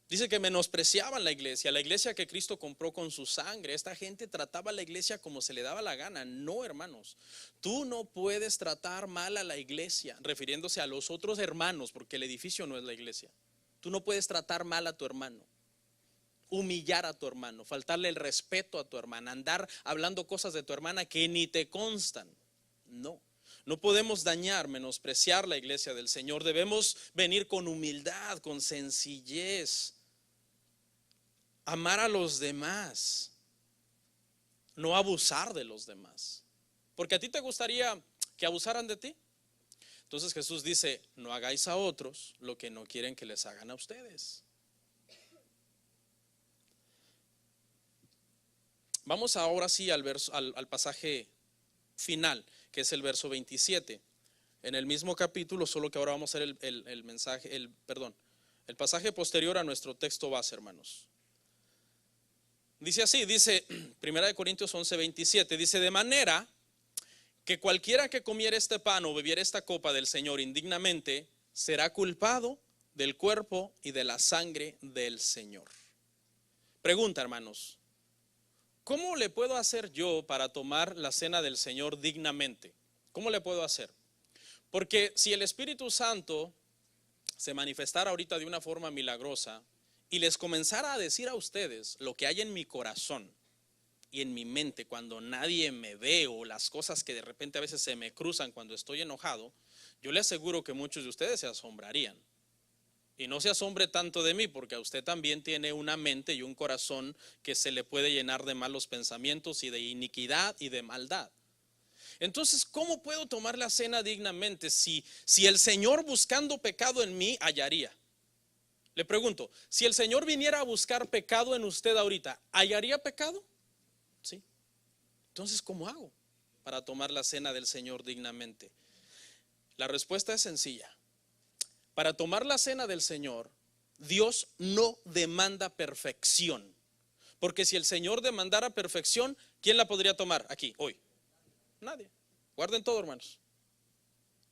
[SPEAKER 1] Dice que menospreciaban la iglesia que Cristo compró con su sangre. Esta gente trataba a la iglesia como se le daba la gana. No, hermanos, tú no puedes tratar mal a la iglesia, refiriéndose a los otros hermanos, porque el edificio no es la iglesia. Tú no puedes tratar mal a tu hermano, humillar a tu hermano, faltarle el respeto a tu hermana, andar hablando cosas de tu hermana que ni te constan. No. No podemos dañar, menospreciar la iglesia del Señor. Debemos venir con humildad, con sencillez, amar a los demás, no abusar de los demás. Porque a ti te gustaría que abusaran de ti. Entonces Jesús dice, no hagáis a otros lo que no quieren que les hagan a ustedes. Vamos ahora sí al pasaje final, que es el verso 27. En el mismo capítulo, solo que ahora vamos a hacer el pasaje posterior a nuestro texto base, hermanos. Dice así, dice 1 Corintios 11:27, dice, de manera que cualquiera que comiera este pan o bebiera esta copa del Señor indignamente, será culpado del cuerpo y de la sangre del Señor. Pregunta, hermanos, ¿cómo le puedo hacer yo para tomar la cena del Señor dignamente? ¿Cómo le puedo hacer? Porque si el Espíritu Santo se manifestara ahorita de una forma milagrosa y les comenzara a decir a ustedes lo que hay en mi corazón y en mi mente cuando nadie me ve, o las cosas que de repente a veces se me cruzan cuando estoy enojado, yo le aseguro que muchos de ustedes se asombrarían. Y no se asombre tanto de mí, porque a usted también tiene una mente y un corazón que se le puede llenar de malos pensamientos y de iniquidad y de maldad. Entonces, ¿cómo puedo tomar la cena dignamente si el Señor buscando pecado en mí hallaría? Le pregunto, si el Señor viniera a buscar pecado en usted ahorita, ¿hallaría pecado? Sí. Entonces, ¿cómo hago para tomar la cena del Señor dignamente? La respuesta es sencilla. Para tomar la cena del Señor, Dios no demanda perfección. Porque si el Señor demandara perfección, ¿quién la podría tomar aquí, hoy? Nadie. Guarden todo, hermanos.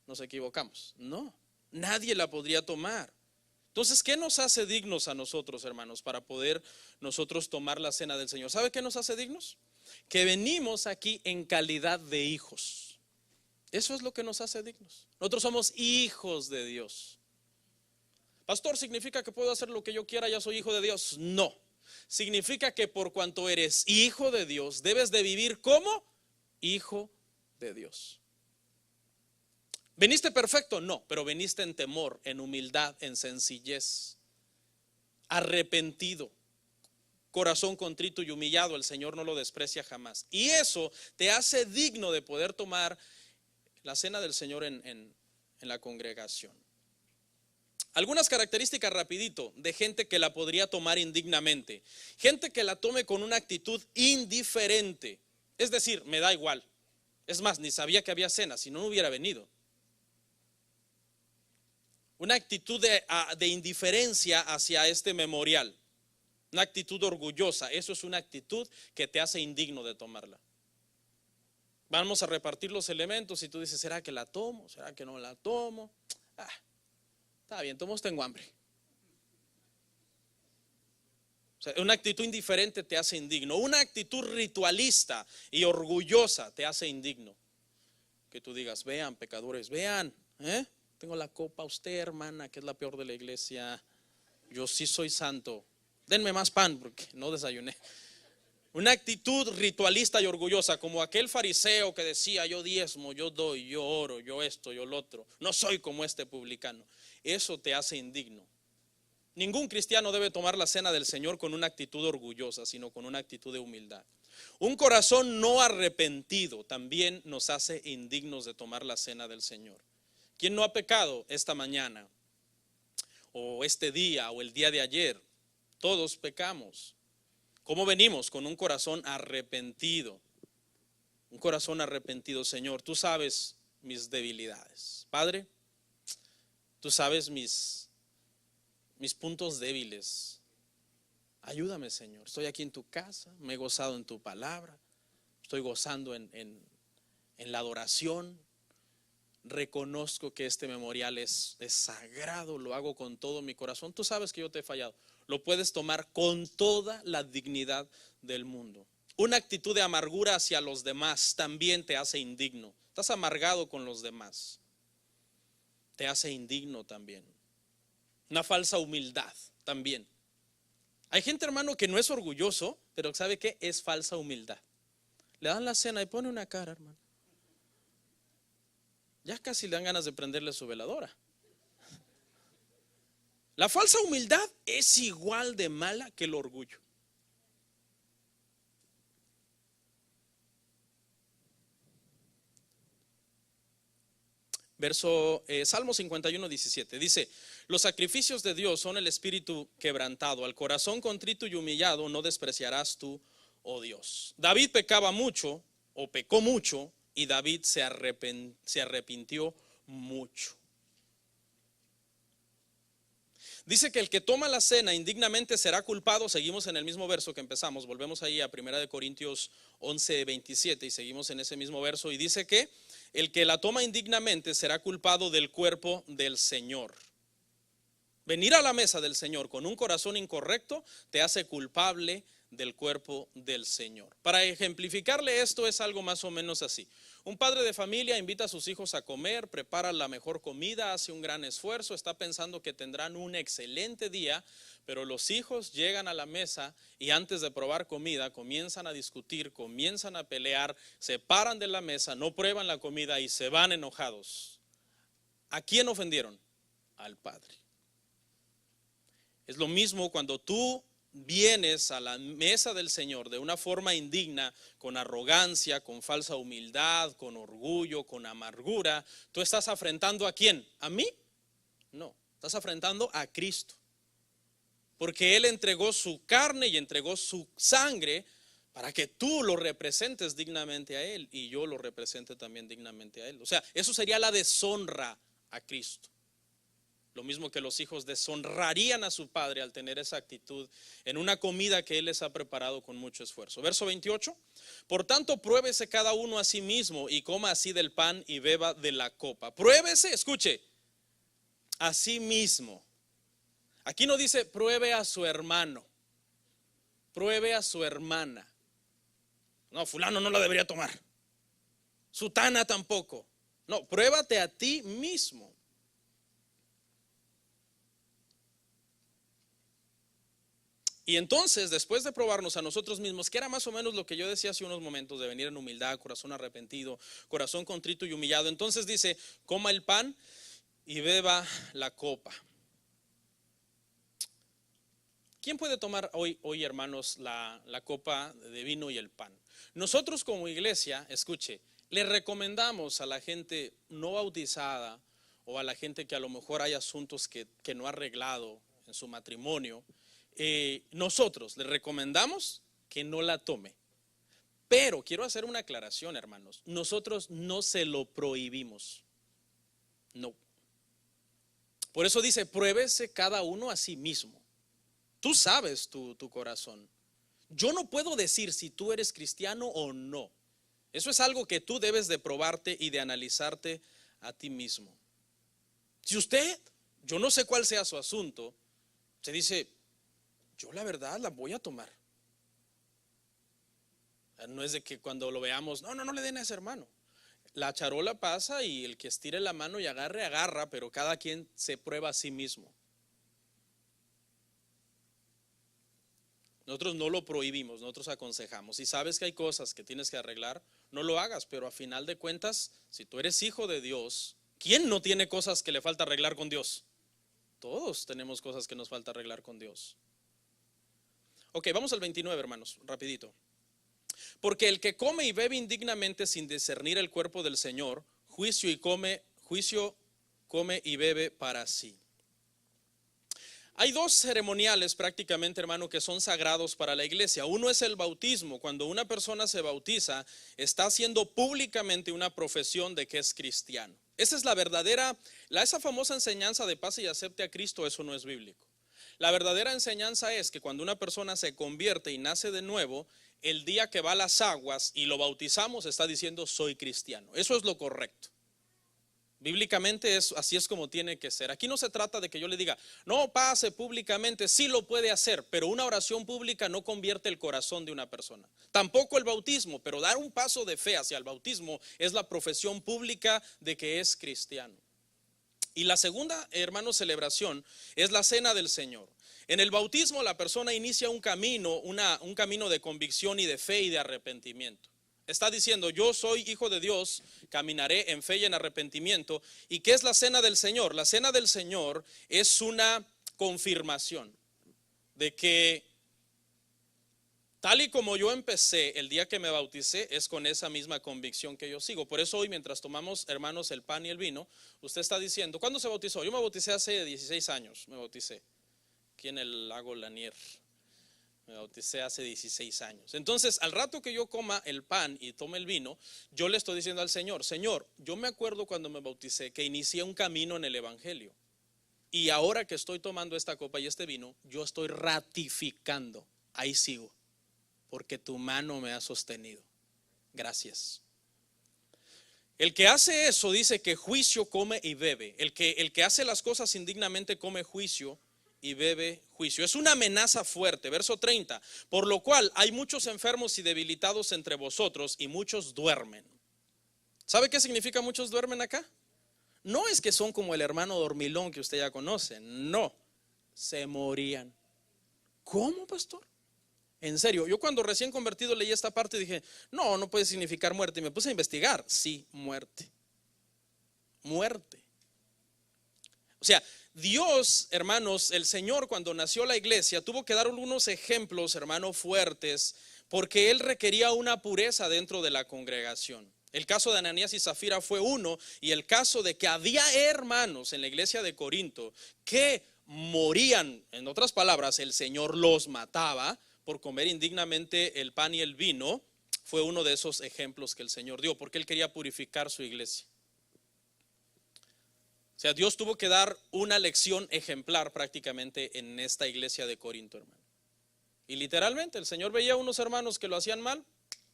[SPEAKER 1] nos equivocamos. No, nadie la podría tomar. Entonces, ¿qué nos hace dignos a nosotros, hermanos, para poder nosotros tomar la cena del Señor? ¿Sabe qué nos hace dignos? Que venimos aquí en calidad de hijos. Eso es lo que nos hace dignos. Nosotros somos hijos de Dios. Pastor, ¿significa que puedo hacer lo que yo quiera, ya soy hijo de Dios? No. Significa que por cuanto eres hijo de Dios, debes de vivir como hijo de Dios. ¿Veniste perfecto? No, pero veniste en temor, en humildad, en sencillez, arrepentido, corazón contrito y humillado. El Señor no lo desprecia jamás. Y eso te hace digno de poder tomar la cena del Señor en la congregación. Algunas características rapidito de gente que la podría tomar indignamente. Gente que la tome con una actitud indiferente. Es decir, me da igual. Es más, ni sabía que había cena, si no, no hubiera venido. Una actitud de indiferencia hacia este memorial. Una actitud orgullosa. Eso es una actitud que te hace indigno de tomarla. Vamos a repartir los elementos y tú dices, ¿será que la tomo? ¿Será que no la tomo? Está bien, todos tengo hambre. O sea, una actitud indiferente te hace indigno. Una actitud ritualista y orgullosa te hace indigno. Que tú digas, vean, pecadores, vean, tengo la copa, usted, hermana, que es la peor de la iglesia. Yo sí soy santo. Denme más pan porque no desayuné. Una actitud ritualista y orgullosa, como aquel fariseo que decía, yo diezmo, yo doy, yo oro, yo esto, yo lo otro. No soy como este publicano. Eso te hace indigno. Ningún cristiano debe tomar la cena del Señor con una actitud orgullosa, sino con una actitud de humildad. Un corazón no arrepentido también nos hace indignos de tomar la cena del Señor. ¿Quién no ha pecado esta mañana? O este día, o el día de ayer. Todos pecamos. ¿Cómo venimos? Con un corazón arrepentido. Un corazón arrepentido, Señor. Tú sabes mis debilidades. Padre, tú sabes mis puntos débiles. Ayúdame, Señor. Estoy aquí en tu casa, me he gozado en tu palabra, estoy gozando en la adoración. Reconozco que este memorial es sagrado, lo hago con todo mi corazón. Tú sabes que yo te he fallado. Lo puedes tomar con toda la dignidad del mundo. Una actitud de amargura hacia los demás también te hace indigno. Estás amargado con los demás, te hace indigno también. Una falsa humildad también. Hay gente, hermano, que no es orgulloso, pero ¿sabe qué? Es falsa humildad. Le dan la cena y pone una cara, hermano. Ya casi le dan ganas de prenderle su veladora. La falsa humildad es igual de mala que el orgullo. Salmo 51:17 dice: los sacrificios de Dios son el espíritu quebrantado, al corazón contrito y humillado no despreciarás tú, oh Dios. David pecaba mucho, o pecó mucho, y David se arrepintió mucho. Dice que el que toma la cena indignamente será culpado. Seguimos en el mismo verso que empezamos, volvemos ahí a 1 Corintios 11:27 y seguimos en ese mismo verso, y dice que el que la toma indignamente será culpado del cuerpo del Señor. Venir a la mesa del Señor con un corazón incorrecto te hace culpable del cuerpo del Señor. Para ejemplificarle esto es algo más o menos así. Un padre de familia invita a sus hijos a comer, prepara la mejor comida, hace un gran esfuerzo, está pensando que tendrán un excelente día, pero los hijos llegan a la mesa y antes de probar comida comienzan a discutir, comienzan a pelear, se paran de la mesa, no prueban la comida y se van enojados. ¿A quién ofendieron? Al Padre. Es lo mismo cuando tú vienes a la mesa del Señor de una forma indigna, con arrogancia, con falsa humildad, con orgullo, con amargura. ¿Tú estás afrentando a quién? ¿A mí? No, estás afrentando a Cristo. Porque Él entregó su carne y entregó su sangre para que tú lo representes dignamente a Él y yo lo represente también dignamente a Él. O sea, eso sería la deshonra a Cristo. Lo mismo que los hijos deshonrarían a su padre al tener esa actitud en una comida que él les ha preparado con mucho esfuerzo. Verso 28. Por tanto, pruébese cada uno a sí mismo y coma así del pan y beba de la copa. Pruébese, escuche, a sí mismo. Aquí no dice pruebe a su hermano, pruebe a su hermana. No, fulano no la debería tomar, sutana tampoco. No, pruébate a ti mismo. Y entonces, después de probarnos a nosotros mismos, que era más o menos lo que yo decía hace unos momentos, de venir en humildad, corazón arrepentido, corazón contrito y humillado, entonces dice, coma el pan y beba la copa. ¿Quién puede tomar hoy hermanos, la copa de vino y el pan? Nosotros como iglesia, escuche, le recomendamos a la gente no bautizada o a la gente que a lo mejor hay asuntos que no ha arreglado en su matrimonio, nosotros le recomendamos que no la tome. Pero quiero hacer una aclaración, hermanos, nosotros no se lo prohibimos, no. Por eso dice, pruébese cada uno a sí mismo. Tú sabes tu corazón. Yo no puedo decir si tú eres cristiano o no. Eso es algo que tú debes de probarte y de analizarte a ti mismo. Si usted, yo no sé cuál sea su asunto, se dice, yo la verdad la voy a tomar. No es de que cuando lo veamos, no le den a ese hermano. La charola pasa y el que estire la mano y agarre, agarra, pero cada quien se prueba a sí mismo. Nosotros no lo prohibimos, nosotros aconsejamos. Si sabes que hay cosas que tienes que arreglar, no lo hagas, pero a final de cuentas, si tú eres hijo de Dios, ¿quién no tiene cosas que le falta arreglar con Dios? Todos tenemos cosas que nos falta arreglar con Dios. Ok, vamos al 29, hermanos, rapidito. Porque el que come y bebe indignamente sin discernir el cuerpo del Señor, juicio come y bebe para sí. Hay dos ceremoniales prácticamente, hermano, que son sagrados para la iglesia. Uno es el bautismo. Cuando una persona se bautiza, está haciendo públicamente una profesión de que es cristiano. Esa es la verdadera, esa famosa enseñanza de pase y acepte a Cristo, eso no es bíblico. La verdadera enseñanza es que cuando una persona se convierte y nace de nuevo, el día que va a las aguas y lo bautizamos, está diciendo soy cristiano. Eso es lo correcto. Bíblicamente así es como tiene que ser. Aquí no se trata de que yo le diga, no pase públicamente, sí lo puede hacer, pero una oración pública no convierte el corazón de una persona. Tampoco el bautismo, pero dar un paso de fe hacia el bautismo es la profesión pública de que es cristiano. Y la segunda, hermano, celebración es la cena del Señor. En el bautismo la persona inicia un camino de convicción y de fe y de arrepentimiento. Está diciendo, yo soy hijo de Dios, caminaré en fe y en arrepentimiento. ¿Y qué es la cena del Señor? La cena del Señor es una confirmación de que tal y como yo empecé el día que me bauticé, es con esa misma convicción que yo sigo. Por eso hoy, mientras tomamos, hermanos, el pan y el vino, usted está diciendo, ¿cuándo se bautizó? Yo me bauticé hace 16 años, me bauticé aquí en el lago Lanier. Me bauticé hace 16 años. Entonces, al rato que yo coma el pan y tome el vino, yo le estoy diciendo al Señor, Señor, yo me acuerdo cuando me bauticé que inicié un camino en el Evangelio. Y ahora que estoy tomando esta copa y este vino, yo estoy ratificando, ahí sigo, porque tu mano me ha sostenido. Gracias. El que hace eso dice que juicio come y bebe. El que hace las cosas indignamente come juicio y bebe juicio. Es una amenaza fuerte. Verso 30. Por lo cual hay muchos enfermos y debilitados entre vosotros y muchos duermen. ¿Sabe qué significa muchos duermen acá? No es que son como el hermano dormilón que usted ya conoce. No, se morían. ¿Cómo, pastor? En serio, yo cuando recién convertido leí esta parte dije, no puede significar muerte. Y me puse a investigar. Sí, muerte. Muerte. O sea, Dios, hermanos, el Señor cuando nació la iglesia tuvo que dar unos ejemplos, hermanos, fuertes, porque Él requería una pureza dentro de la congregación. El caso de Ananías y Zafira fue uno, y el caso de que había hermanos en la iglesia de Corinto que morían, en otras palabras, el Señor los mataba por comer indignamente el pan y el vino, fue uno de esos ejemplos que el Señor dio, porque Él quería purificar su iglesia. O sea, Dios tuvo que dar una lección ejemplar prácticamente en esta iglesia de Corinto, hermano. Y literalmente el Señor veía a unos hermanos que lo hacían mal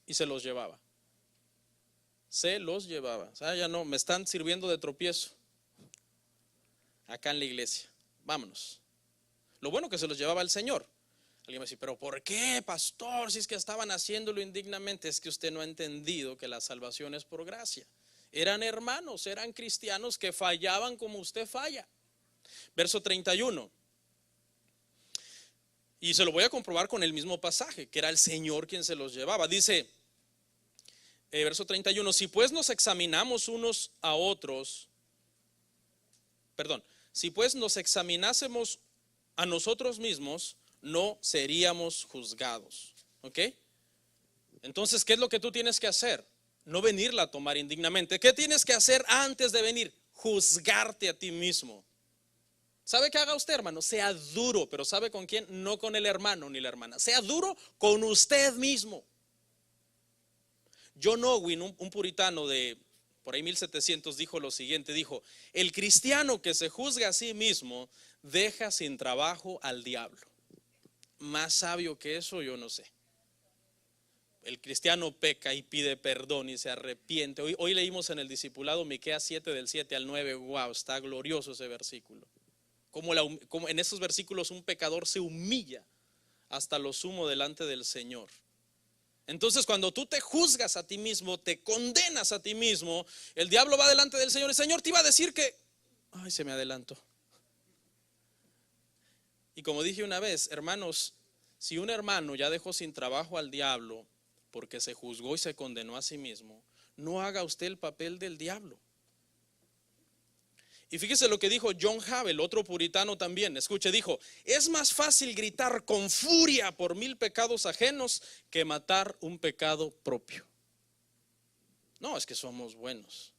[SPEAKER 1] y se los llevaba. Se los llevaba. O sea, ya no, me están sirviendo de tropiezo acá en la iglesia. Vámonos. Lo bueno que se los llevaba el Señor. Alguien me dice, pero ¿por qué, pastor? Si es que estaban haciéndolo indignamente. Es que usted no ha entendido que la salvación es por gracia. Eran hermanos, eran cristianos que fallaban como usted falla. Verso 31. Y se lo voy a comprobar con el mismo pasaje, que era el Señor quien se los llevaba. Dice, verso 31, si pues nos examinamos unos a otros, si pues nos examinásemos a nosotros mismos, no seríamos juzgados. ¿Ok? Entonces, ¿qué es lo que tú tienes que hacer? No venirla a tomar indignamente. ¿Qué tienes que hacer antes de venir? Juzgarte a ti mismo. ¿Sabe qué haga usted, hermano? Sea duro, pero ¿sabe con quién? No con el hermano ni la hermana. Sea duro con usted mismo. John Owen, un puritano de por ahí 1700, dijo lo siguiente, dijo, el cristiano que se juzga a sí mismo deja sin trabajo al diablo. Más sabio que eso yo no sé. El cristiano peca y pide perdón y se arrepiente. Hoy leímos en el discipulado Miqueas 7 del 7 al 9. Wow, está glorioso ese versículo. Como en esos versículos un pecador se humilla hasta lo sumo delante del Señor. Entonces cuando tú te juzgas a ti mismo, te condenas a ti mismo, el diablo va delante del Señor. El Señor te iba a decir que, ay, se me adelantó. Y como dije una vez, hermanos, si un hermano ya dejó sin trabajo al diablo porque se juzgó y se condenó a sí mismo, no haga usted el papel del diablo. Y fíjese lo que dijo John Havel, otro puritano también. Escuche, dijo, es más fácil gritar con furia por 1000 pecados ajenos que matar un pecado propio. No, es que somos buenos.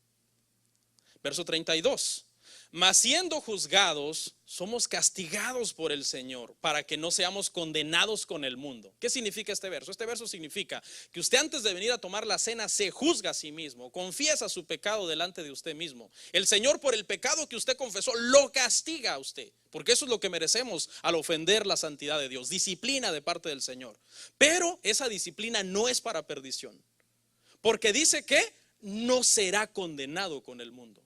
[SPEAKER 1] Verso 32. Mas siendo juzgados, somos castigados por el Señor para que no seamos condenados con el mundo. ¿Qué significa este verso? Este verso significa que usted antes de venir a tomar la cena se juzga a sí mismo, confiesa su pecado delante de usted mismo. El Señor, por el pecado que usted confesó, lo castiga a usted, porque eso es lo que merecemos al ofender la santidad de Dios, disciplina de parte del Señor. Pero esa disciplina no es para perdición, porque dice que no será condenado con el mundo.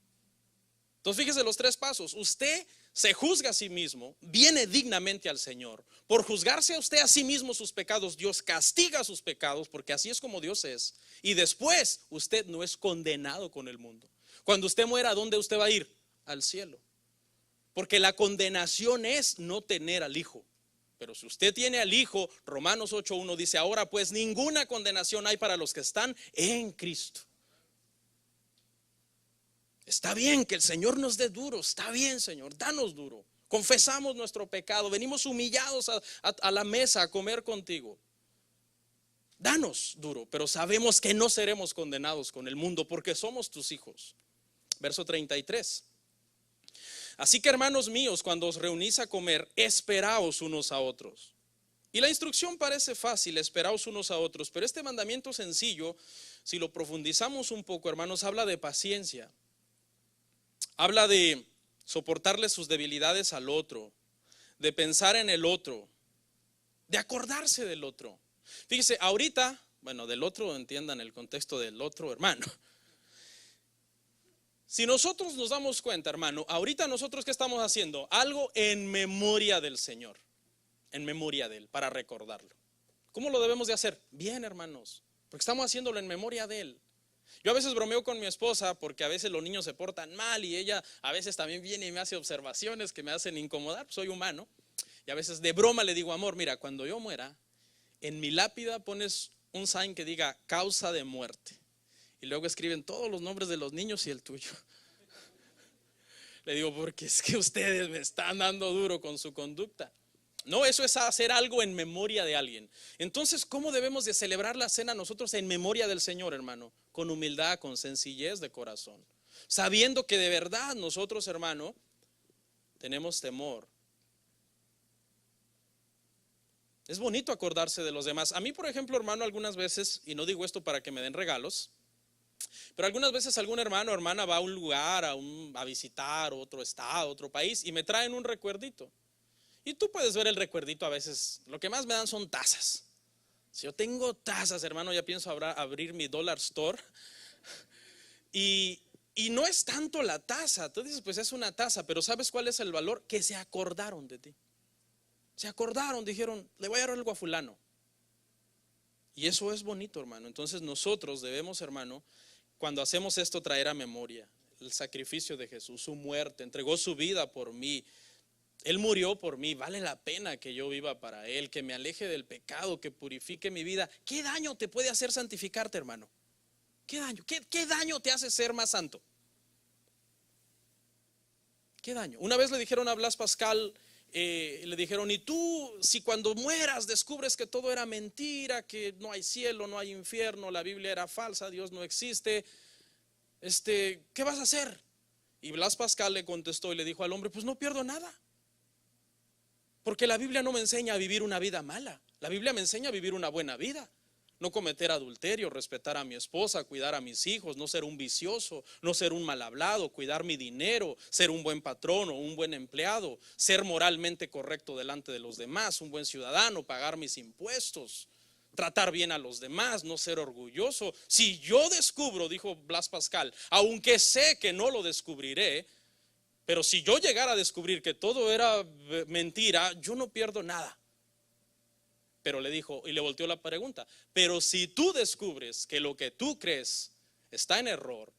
[SPEAKER 1] Entonces fíjese los 3 pasos. Usted se juzga a sí mismo, viene dignamente al Señor. Por juzgarse a usted a sí mismo sus pecados, Dios castiga sus pecados, porque así es como Dios es. Y después usted no es condenado con el mundo. Cuando usted muera, ¿a dónde usted va a ir? Al cielo. Porque la condenación es no tener al Hijo. Pero si usted tiene al Hijo, Romanos 8:1 dice, ahora pues ninguna condenación hay para los que están en Cristo. Está bien que el Señor nos dé duro, está bien, Señor, danos duro. Confesamos nuestro pecado, venimos humillados a la mesa a comer contigo. Danos duro, pero sabemos que no seremos condenados con el mundo porque somos tus hijos. Verso 33. Así que, hermanos míos, cuando os reunís a comer, esperaos unos a otros. Y la instrucción parece fácil, esperaos unos a otros, pero este mandamiento sencillo, si lo profundizamos un poco, hermanos, habla de paciencia. Habla de soportarle sus debilidades al otro, de pensar en el otro, de acordarse del otro. Fíjese, ahorita, bueno, del otro, entiendan el contexto del otro hermano. Si nosotros nos damos cuenta, hermano, ahorita nosotros ¿qué estamos haciendo? Algo en memoria del Señor, en memoria de Él, para recordarlo. ¿Cómo lo debemos de hacer? Bien, hermanos, porque estamos haciéndolo en memoria de Él. Yo a veces bromeo con mi esposa porque a veces los niños se portan mal y ella a veces también viene y me hace observaciones que me hacen incomodar, soy humano. Y a veces de broma le digo, amor, mira, cuando yo muera, en mi lápida pones un sign que diga causa de muerte. Y luego escriben todos los nombres de los niños y el tuyo. Le digo, porque es que ustedes me están dando duro con su conducta. No, eso es hacer algo en memoria de alguien. Entonces, ¿cómo debemos de celebrar la cena nosotros en memoria del Señor, hermano? Con humildad, con sencillez de corazón. Sabiendo que de verdad nosotros, hermano, tenemos temor. Es bonito acordarse de los demás. A mí, por ejemplo, hermano, algunas veces, y no digo esto para que me den regalos, Pero algunas veces algún hermano o hermana va a un lugar, a visitar otro estado, otro país, y me traen un recuerdito. Y tú puedes ver el recuerdito a veces. Lo que más me dan son tazas. Si yo tengo tazas, hermano, ya pienso abrir mi dollar store. Y, y no es tanto la taza. Tú dices, pues es una taza, pero ¿sabes cuál es el valor? Que se acordaron de ti. Se acordaron, dijeron, le voy a dar algo a fulano. Y eso es bonito, hermano. Entonces nosotros debemos, hermano, cuando hacemos esto, traer a memoria el sacrificio de Jesús, su muerte, entregó su vida por mí. Él murió por mí, vale la pena que yo viva para Él, que me aleje del pecado, que purifique mi vida. ¿Qué daño te puede hacer santificarte, hermano? ¿Qué daño? ¿Qué daño te hace ser más santo? ¿Qué daño? Una vez le dijeron a Blas Pascal, le dijeron, ¿y tú si cuando mueras descubres que todo era mentira, que no hay cielo, no hay infierno, la Biblia era falsa, Dios no existe, ¿qué vas a hacer? Y Blas Pascal le contestó y le dijo al hombre, pues no pierdo nada. Porque la Biblia no me enseña a vivir una vida mala. La Biblia me enseña a vivir una buena vida. No cometer adulterio, respetar a mi esposa, cuidar a mis hijos, no ser un vicioso, no ser un mal hablado, cuidar mi dinero, ser un buen patrón o un buen empleado, ser moralmente correcto delante de los demás, un buen ciudadano, pagar mis impuestos, tratar bien a los demás, no ser orgulloso. Si yo descubro, dijo Blas Pascal, aunque sé que no lo descubriré, pero si yo llegara a descubrir que todo era mentira, yo no pierdo nada. Pero le dijo, y le volteó la pregunta, pero si tú descubres que lo que tú crees está en error,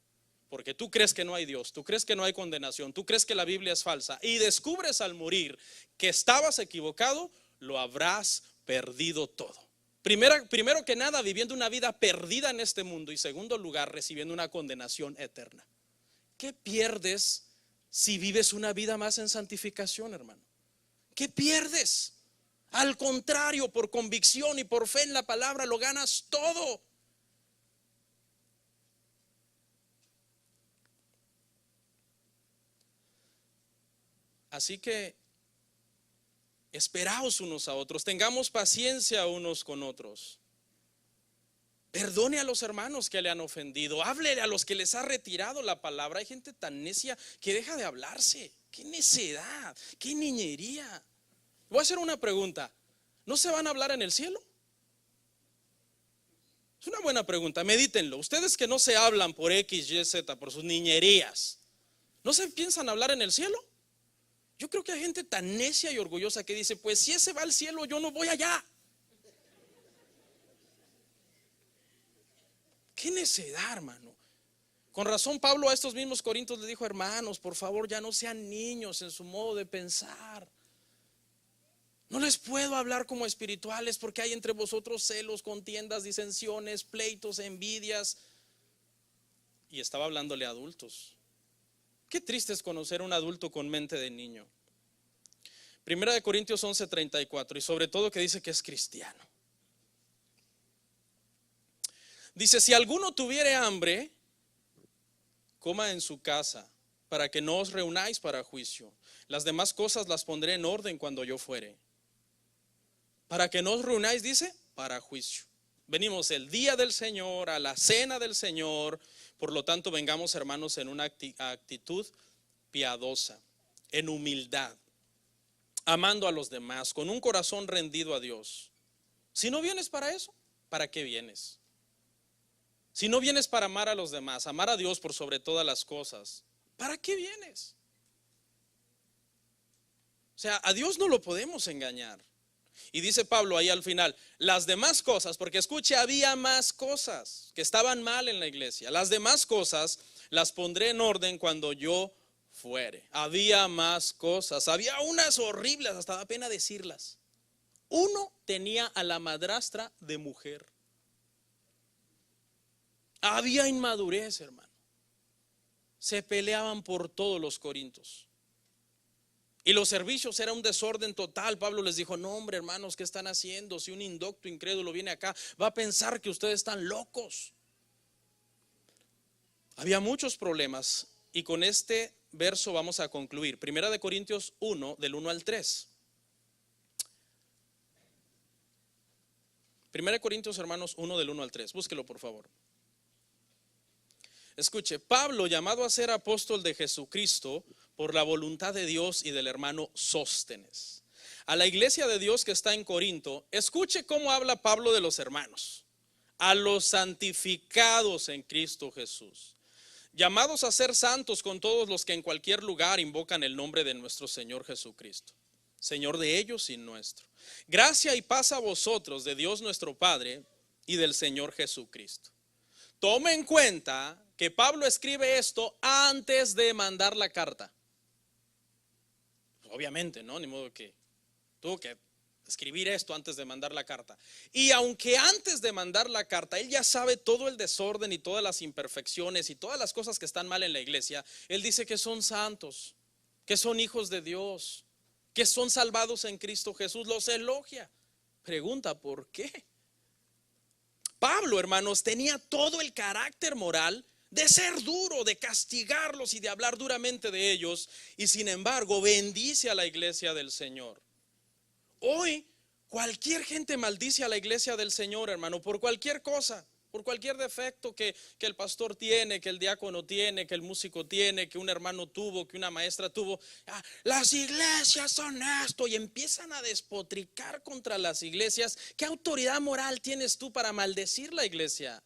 [SPEAKER 1] porque tú crees que no hay Dios, tú crees que no hay condenación, tú crees que la Biblia es falsa, y descubres al morir que estabas equivocado, lo habrás perdido todo. Primero que nada, viviendo una vida perdida en este mundo, y segundo lugar, recibiendo una condenación eterna. ¿Qué pierdes si vives una vida más en santificación, hermano? ¿Qué pierdes? Al contrario, por convicción y por fe en la palabra lo ganas todo. Así que esperaos unos a otros, tengamos paciencia unos con otros. Perdone a los hermanos que le han ofendido, háblele a los que les ha retirado la palabra. Hay gente tan necia que deja de hablarse. Qué necedad, qué niñería. Voy a hacer una pregunta. ¿No se van a hablar en el cielo? Es una buena pregunta, medítenlo. Ustedes que no se hablan por X, Y, Z, por sus niñerías, ¿no se piensan hablar en el cielo? Yo creo que hay gente tan necia y orgullosa que dice, pues si ese va al cielo, yo no voy allá. Qué necedad, hermano. Con razón Pablo a estos mismos corintios le dijo, hermanos, por favor ya no sean niños en su modo de pensar. No les puedo hablar como espirituales porque hay entre vosotros celos, contiendas, disensiones, pleitos, envidias. Y estaba hablándole a adultos. Qué triste es conocer a un adulto con mente de niño. Primera de Corintios 11:34, y sobre todo que dice que es cristiano. Dice, si alguno tuviere hambre, coma en su casa, para que no os reunáis para juicio. Las demás cosas las pondré en orden cuando yo fuere. Para que no os reunáis, dice, para juicio. Venimos el día del Señor, a la cena del Señor. Por lo tanto, vengamos, hermanos, en una actitud piadosa, en humildad, amando a los demás, con un corazón rendido a Dios. Si no vienes para eso, ¿para qué vienes? Si no vienes para amar a los demás, amar a Dios por sobre todas las cosas, ¿para qué vienes? O sea, a Dios no lo podemos engañar. Y dice Pablo ahí al final, las demás cosas, porque escuche, había más cosas que estaban mal en la iglesia. Las demás cosas las pondré en orden cuando yo fuere. Había más cosas, había unas horribles, hasta da pena decirlas. Uno tenía a la madrastra de mujer. Había inmadurez, hermano. Se peleaban por todos los corintios. Y los servicios era un desorden total. Pablo les dijo, no hombre hermanos, ¿qué están haciendo? Si un indocto incrédulo viene acá, va a pensar que ustedes están locos. Había muchos problemas y con este verso vamos a concluir. Primera de Corintios 1, del 1 al 3. Primera de Corintios, hermanos, 1 del 1 al 3. Búsquelo por favor. Escuche, Pablo, llamado a ser apóstol de Jesucristo por la voluntad de Dios y del hermano Sóstenes. A la iglesia de Dios que está en Corinto, escuche cómo habla Pablo de los hermanos. A los santificados en Cristo Jesús, llamados a ser santos con todos los que en cualquier lugar invocan el nombre de nuestro Señor Jesucristo, Señor de ellos y nuestro. Gracia y paz a vosotros de Dios nuestro Padre y del Señor Jesucristo. Tome en cuenta que Pablo escribe esto antes de mandar la carta. Obviamente, ¿no? Ni modo que tuvo que escribir esto antes de mandar la carta. Y aunque antes de mandar la carta él ya sabe todo el desorden y todas las imperfecciones y todas las cosas que están mal en la iglesia, él dice que son santos, que son hijos de Dios, que son salvados en Cristo Jesús. Los elogia. Pregunta, ¿por qué? Pablo, hermanos, tenía todo el carácter moral de ser duro, de castigarlos y de hablar duramente de ellos, y sin embargo bendice a la iglesia del Señor. Hoy cualquier gente maldice a la iglesia del Señor, hermano, por cualquier cosa, por cualquier defecto que el pastor tiene, que el diácono tiene, que el músico tiene, que un hermano tuvo, que una maestra tuvo. Las iglesias son esto, y empiezan a despotricar contra las iglesias. ¿Qué autoridad moral tienes tú para maldecir la iglesia?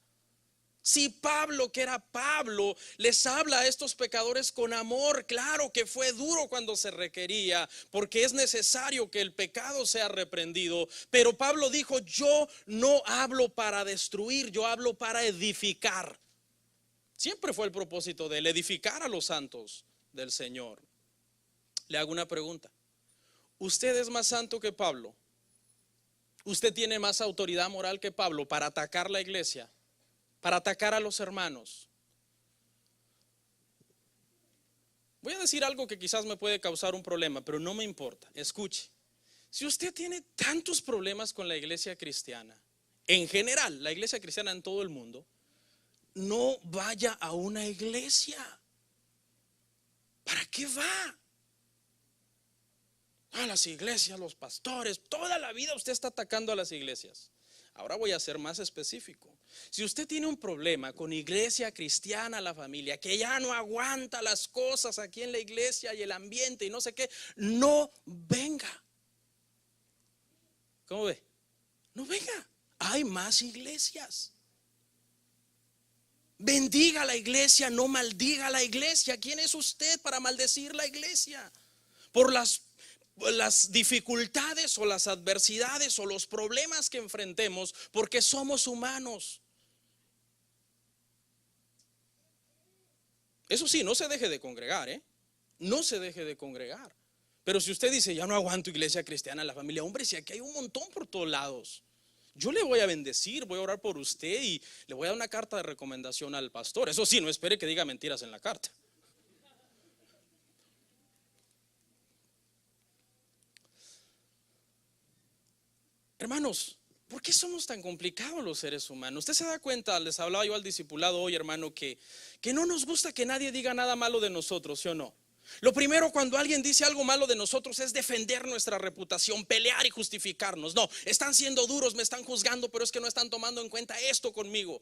[SPEAKER 1] Si Pablo, que era Pablo, les habla a estos pecadores con amor, claro que fue duro cuando se requería, porque es necesario que el pecado sea reprendido. Pero Pablo dijo: yo no hablo para destruir, yo hablo para edificar. Siempre fue el propósito de él, edificar a los santos del Señor. Le hago una pregunta: ¿usted es más santo que Pablo? ¿Usted tiene más autoridad moral que Pablo para atacar la iglesia, para atacar a los hermanos? Voy a decir algo que quizás me puede causar un problema, pero no me importa. Escuche, si usted tiene tantos problemas con la iglesia cristiana, en general, la iglesia cristiana en todo el mundo, no vaya a una iglesia. ¿Para qué va? A las iglesias, los pastores, toda la vida usted está atacando a las iglesias. Ahora voy a ser más específico. Si usted tiene un problema con iglesia cristiana, la familia, que ya no aguanta las cosas aquí en la iglesia y el ambiente y no sé qué, no venga. ¿Cómo ve? No venga. Hay más iglesias. Bendiga la iglesia, no maldiga la iglesia. ¿Quién es usted para maldecir la iglesia? Por las dificultades o las adversidades o los problemas que enfrentemos, porque somos humanos. Eso sí, no se deje de congregar, no se deje de congregar. Pero si usted dice: ya no aguanto iglesia cristiana, la familia, hombre, si aquí hay un montón por todos lados, yo le voy a bendecir, voy a orar por usted y le voy a dar una carta de recomendación al pastor. Eso sí, no espere que diga mentiras en la carta. Hermanos, ¿por qué somos tan complicados los seres humanos? Usted se da cuenta, les hablaba yo al discipulado hoy, hermano, que no nos gusta que nadie diga nada malo de nosotros, ¿sí o no? Lo primero cuando alguien dice algo malo de nosotros es defender nuestra reputación, pelear y justificarnos. No, están siendo duros, me están juzgando, pero es que no están tomando en cuenta esto conmigo.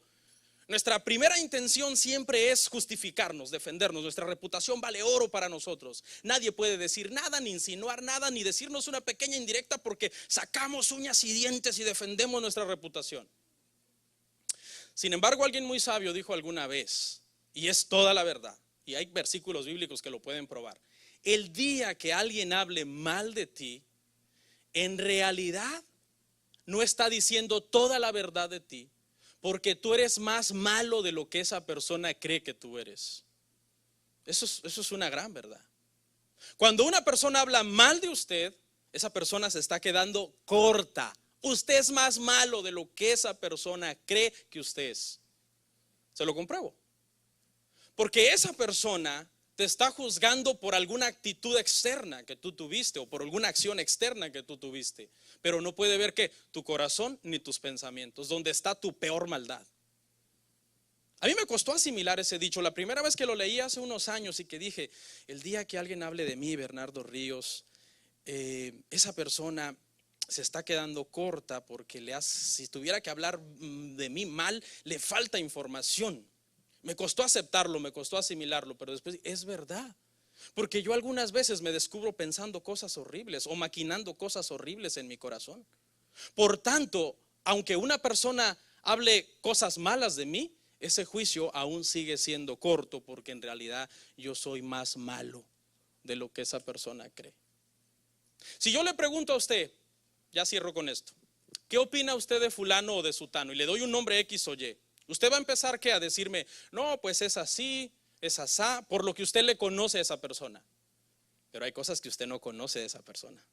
[SPEAKER 1] Nuestra primera intención siempre es justificarnos, defendernos. Nuestra reputación vale oro para nosotros. Nadie puede decir nada, ni insinuar nada, ni decirnos una pequeña indirecta, porque sacamos uñas y dientes y defendemos nuestra reputación. Sin embargo, alguien muy sabio dijo alguna vez, y es toda la verdad, y hay versículos bíblicos que lo pueden probar: el día que alguien hable mal de ti, en realidad no está diciendo toda la verdad de ti, porque tú eres más malo de lo que esa persona cree que tú eres. Eso es una gran verdad. Cuando una persona habla mal de usted, esa persona se está quedando corta. Usted es más malo de lo que esa persona cree que usted es. Se lo compruebo. Porque esa persona te está juzgando por alguna actitud externa que tú tuviste o por alguna acción externa que tú tuviste, pero no puede ver que tu corazón ni tus pensamientos, donde está tu peor maldad. A mí me costó asimilar ese dicho. La primera vez que lo leí hace unos años y que dije: el día que alguien hable de mí, Bernardo Ríos, esa persona se está quedando corta, porque si tuviera que hablar de mí mal, le falta información. Me costó aceptarlo, me costó asimilarlo, pero después es verdad. Porque yo algunas veces me descubro pensando cosas horribles o maquinando cosas horribles en mi corazón. Por tanto, aunque una persona hable cosas malas de mí, ese juicio aún sigue siendo corto, porque en realidad yo soy más malo de lo que esa persona cree. Si yo le pregunto a usted, ya cierro con esto, ¿qué opina usted de fulano o de sutano? Y le doy un nombre X o Y. Usted va a empezar ¿qué? A decirme, no, pues es así, es asá, por lo que usted le conoce a esa persona. Pero hay cosas que usted no conoce de esa persona,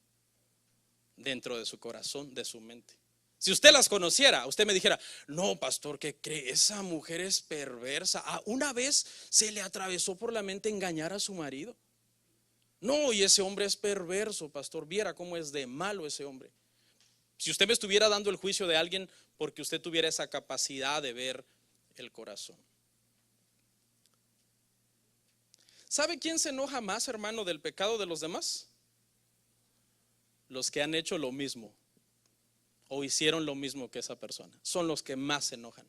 [SPEAKER 1] dentro de su corazón, de su mente. Si usted las conociera, usted me dijera, no, pastor, ¿qué cree? Esa mujer es perversa. Una vez se le atravesó por la mente engañar a su marido. No, y ese hombre es perverso, pastor. Viera cómo es de malo ese hombre. Si usted me estuviera dando el juicio de alguien porque usted tuviera esa capacidad de ver el corazón. ¿Sabe quién se enoja más, hermano, del pecado de los demás? Los que han hecho lo mismo o hicieron lo mismo que esa persona. Son los que más se enojan.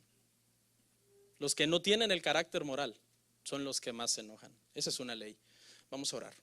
[SPEAKER 1] Los que no tienen el carácter moral son los que más se enojan. Esa es una ley. Vamos a orar.